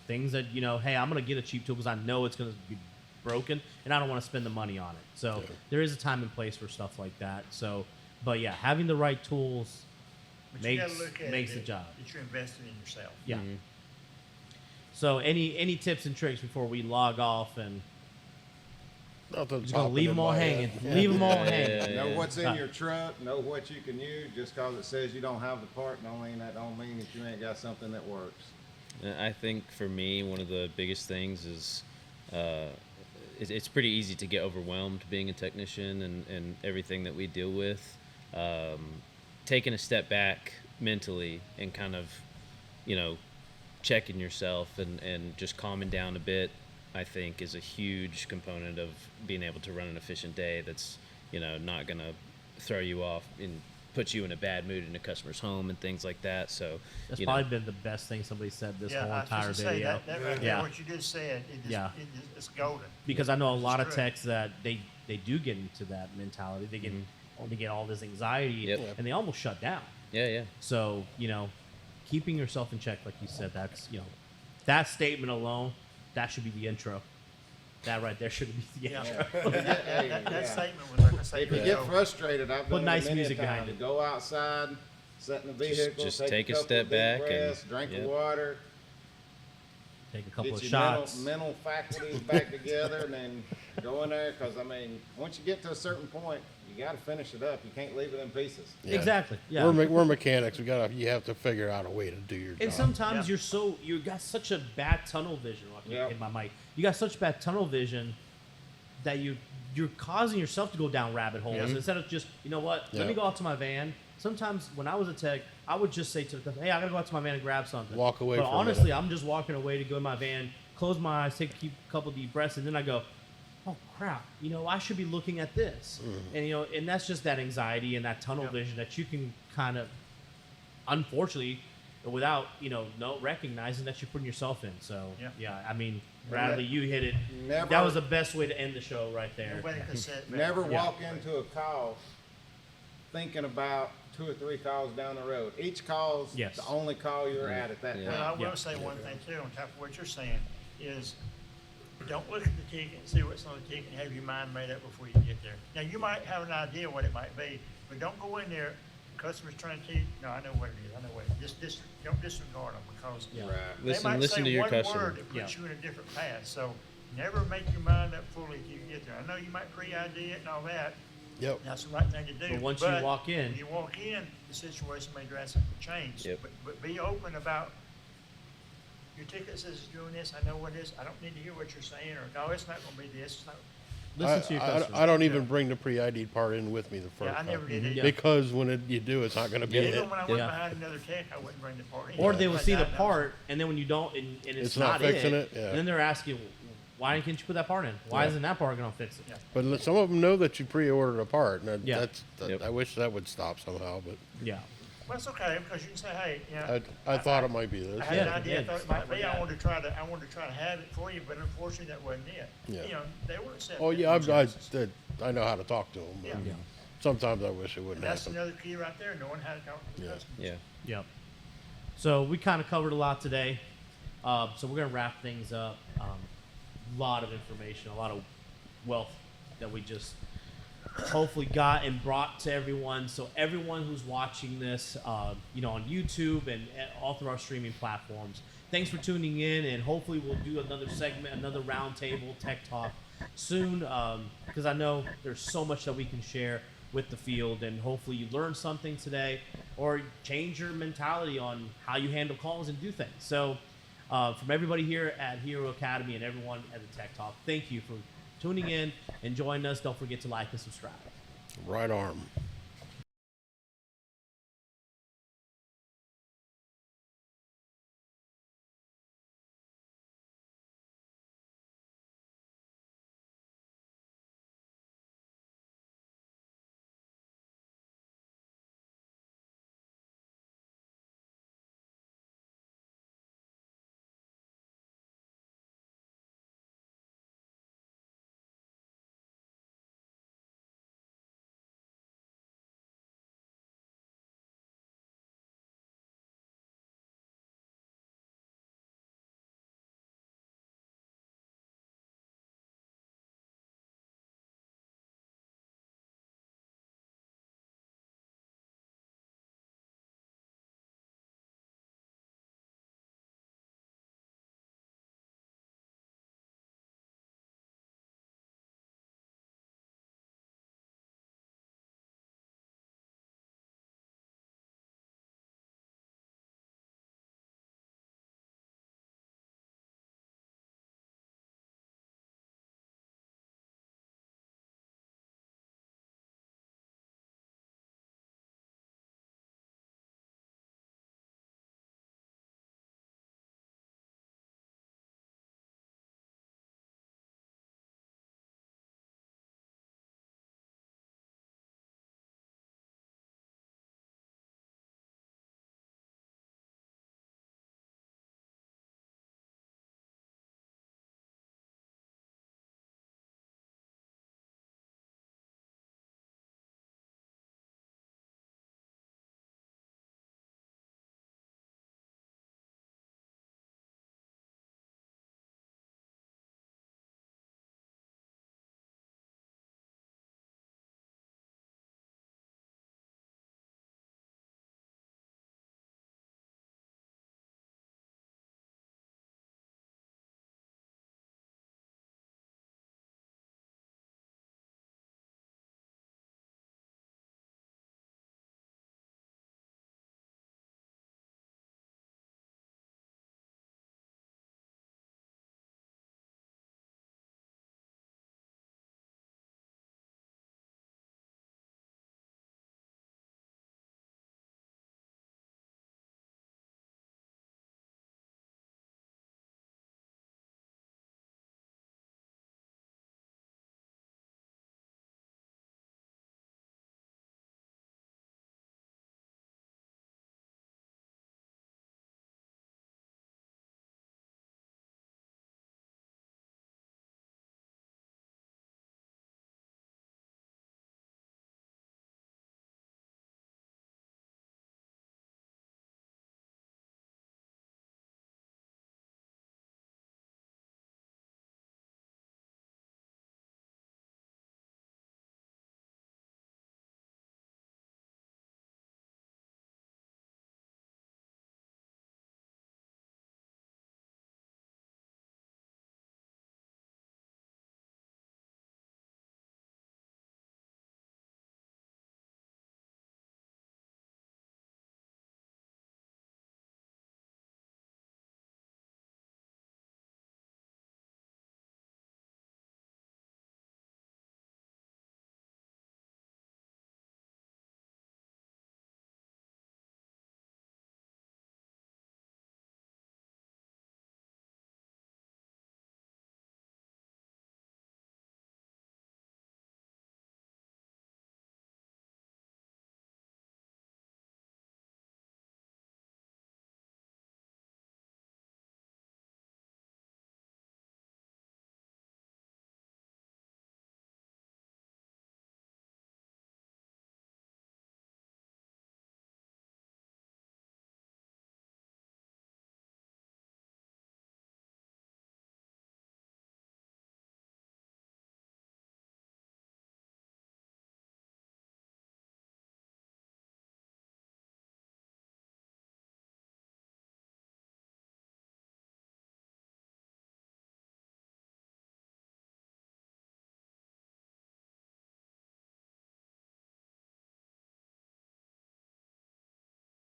things that hey, I'm gonna get a cheap tool because I know it's gonna be broken and I don't want to spend the money on it. So there is a time and place for stuff like that. So, but yeah, having the right tools But you gotta look at makes it the job. that you're investing in yourself. Yeah. So any tips and tricks before we log off and Nothing's just gonna popping leave in them all my hanging? head. Leave them all Yeah, hanging. yeah, Know what's in Right. your truck, know what you can use. Just because it says you don't have the part, don't mean that you ain't got something that works. I think for me, one of the biggest things is it's pretty easy to get overwhelmed being a technician and everything that we deal with. Taking a step back mentally and kind of, checking yourself and just calming down a bit, I think is a huge component of being able to run an efficient day that's, not going to throw you off and put you in a bad mood in a customer's home and things like that. So That's you know, probably been the best thing somebody said this whole I was entire just gonna say, video. that right Yeah. there, what you just said, Yeah. it's golden. Because I know a lot of It's techs that they do get into that mentality. They get all this anxiety Yep. and they almost shut down. yeah. So, keeping yourself in check, like you said, that's, that statement alone, that should be the intro. That right there should be the Yeah. intro. That statement was like I say. If you get frustrated, I've Put done nice it many music a behind time. it. Go outside, sit in the vehicle, just take take a couple step of deep back and- breaths, drink yep. of water, Take a couple get of your shots. mental faculties back together, and then go in there. Because once you get to a certain point, you got to finish it up. You can't leave it in pieces. Yeah. Exactly. Yeah. We're mechanics. You have to figure out a way to do your And job. sometimes Yeah. you got such a bad tunnel vision. I can't Yeah. hit my mic. You got such bad tunnel vision that you're causing yourself to go down rabbit holes Yeah. instead of just let Yeah. me go out to my van. Sometimes when I was a tech, I would just say to the customer, hey, I gotta go out to my van and grab something. Walk away But for a honestly, minute. I'm just walking away to go in my van, close my eyes, take a couple deep breaths, and then I go, oh crap, I should be looking at this. And and that's just that anxiety and that tunnel vision that you can kind of, unfortunately, without no recognizing that you're putting yourself in. So I mean, Bradley, you hit it. Never- That was the best way to end the show right there. Nobody could say it better. Never walk into a call thinking about 2 or 3 calls down the road. Each call's Yes. the only call you're at that Yeah. Well, I time. will say one thing too, on top of what you're saying, is don't look at the ticket and see what's on the ticket and have your mind made up before you get there. Now, you might have an idea what it might be, but don't go in there, customer's trying to tell you, no, I know what it is, I know what it is. Just don't disregard them, because Right. they might Listen say to your one customer. word that puts you in a different path. So never make your mind up fully till you get there. I know you might pre-ID it and all that. Yep. That's the right thing to do. But once you walk in- when you walk in, the situation may drastically change. Yep. But be open about, your ticket says it's doing this, I know what it is, I don't need to hear what you're saying, or no, it's not gonna be this, it's not. Listen to your customer. I don't even bring the pre-ID part in with me the first Yeah, I time. never did either. Because when you do, it's not going to be Even it. when I went Yeah. behind another tech, I wouldn't bring the part in. Or they will see the I know. part, and then when you don't, and it's It's not fixing it, yeah. and then they're asking, why can't you put that part in? Why Yeah. isn't that part going to fix it? Yeah. But some of them know that you pre-ordered a part, and Yeah. Yep. I wish that would stop somehow, but Yeah. Well, it's okay, because you can say, hey, I thought it might be this. I had Yeah, an idea, I yeah, thought it it's might not be, what I that- wanted to try to have it for you, but unfortunately that wasn't it. Yeah. They were accepting. Oh yeah, I know how to talk to them. But Yeah. sometimes I wish it wouldn't That's happen. another key right there, knowing how to talk to the Yeah. customer. Yeah. Yep. So we kind of covered a lot today. So we're going to wrap things up. A lot of information, a lot of wealth that we just hopefully got and brought to everyone. So everyone who's watching this, on YouTube and all through our streaming platforms, thanks for tuning in. And hopefully we'll do another segment, another roundtable tech talk soon, because I know there's so much that we can share with the field, and hopefully you learned something today or change your mentality on how you handle calls and do things. So from everybody here at Hero Academy and everyone at the Tech Talk, thank you for tuning in and joining us. Don't forget to like and subscribe. Right arm.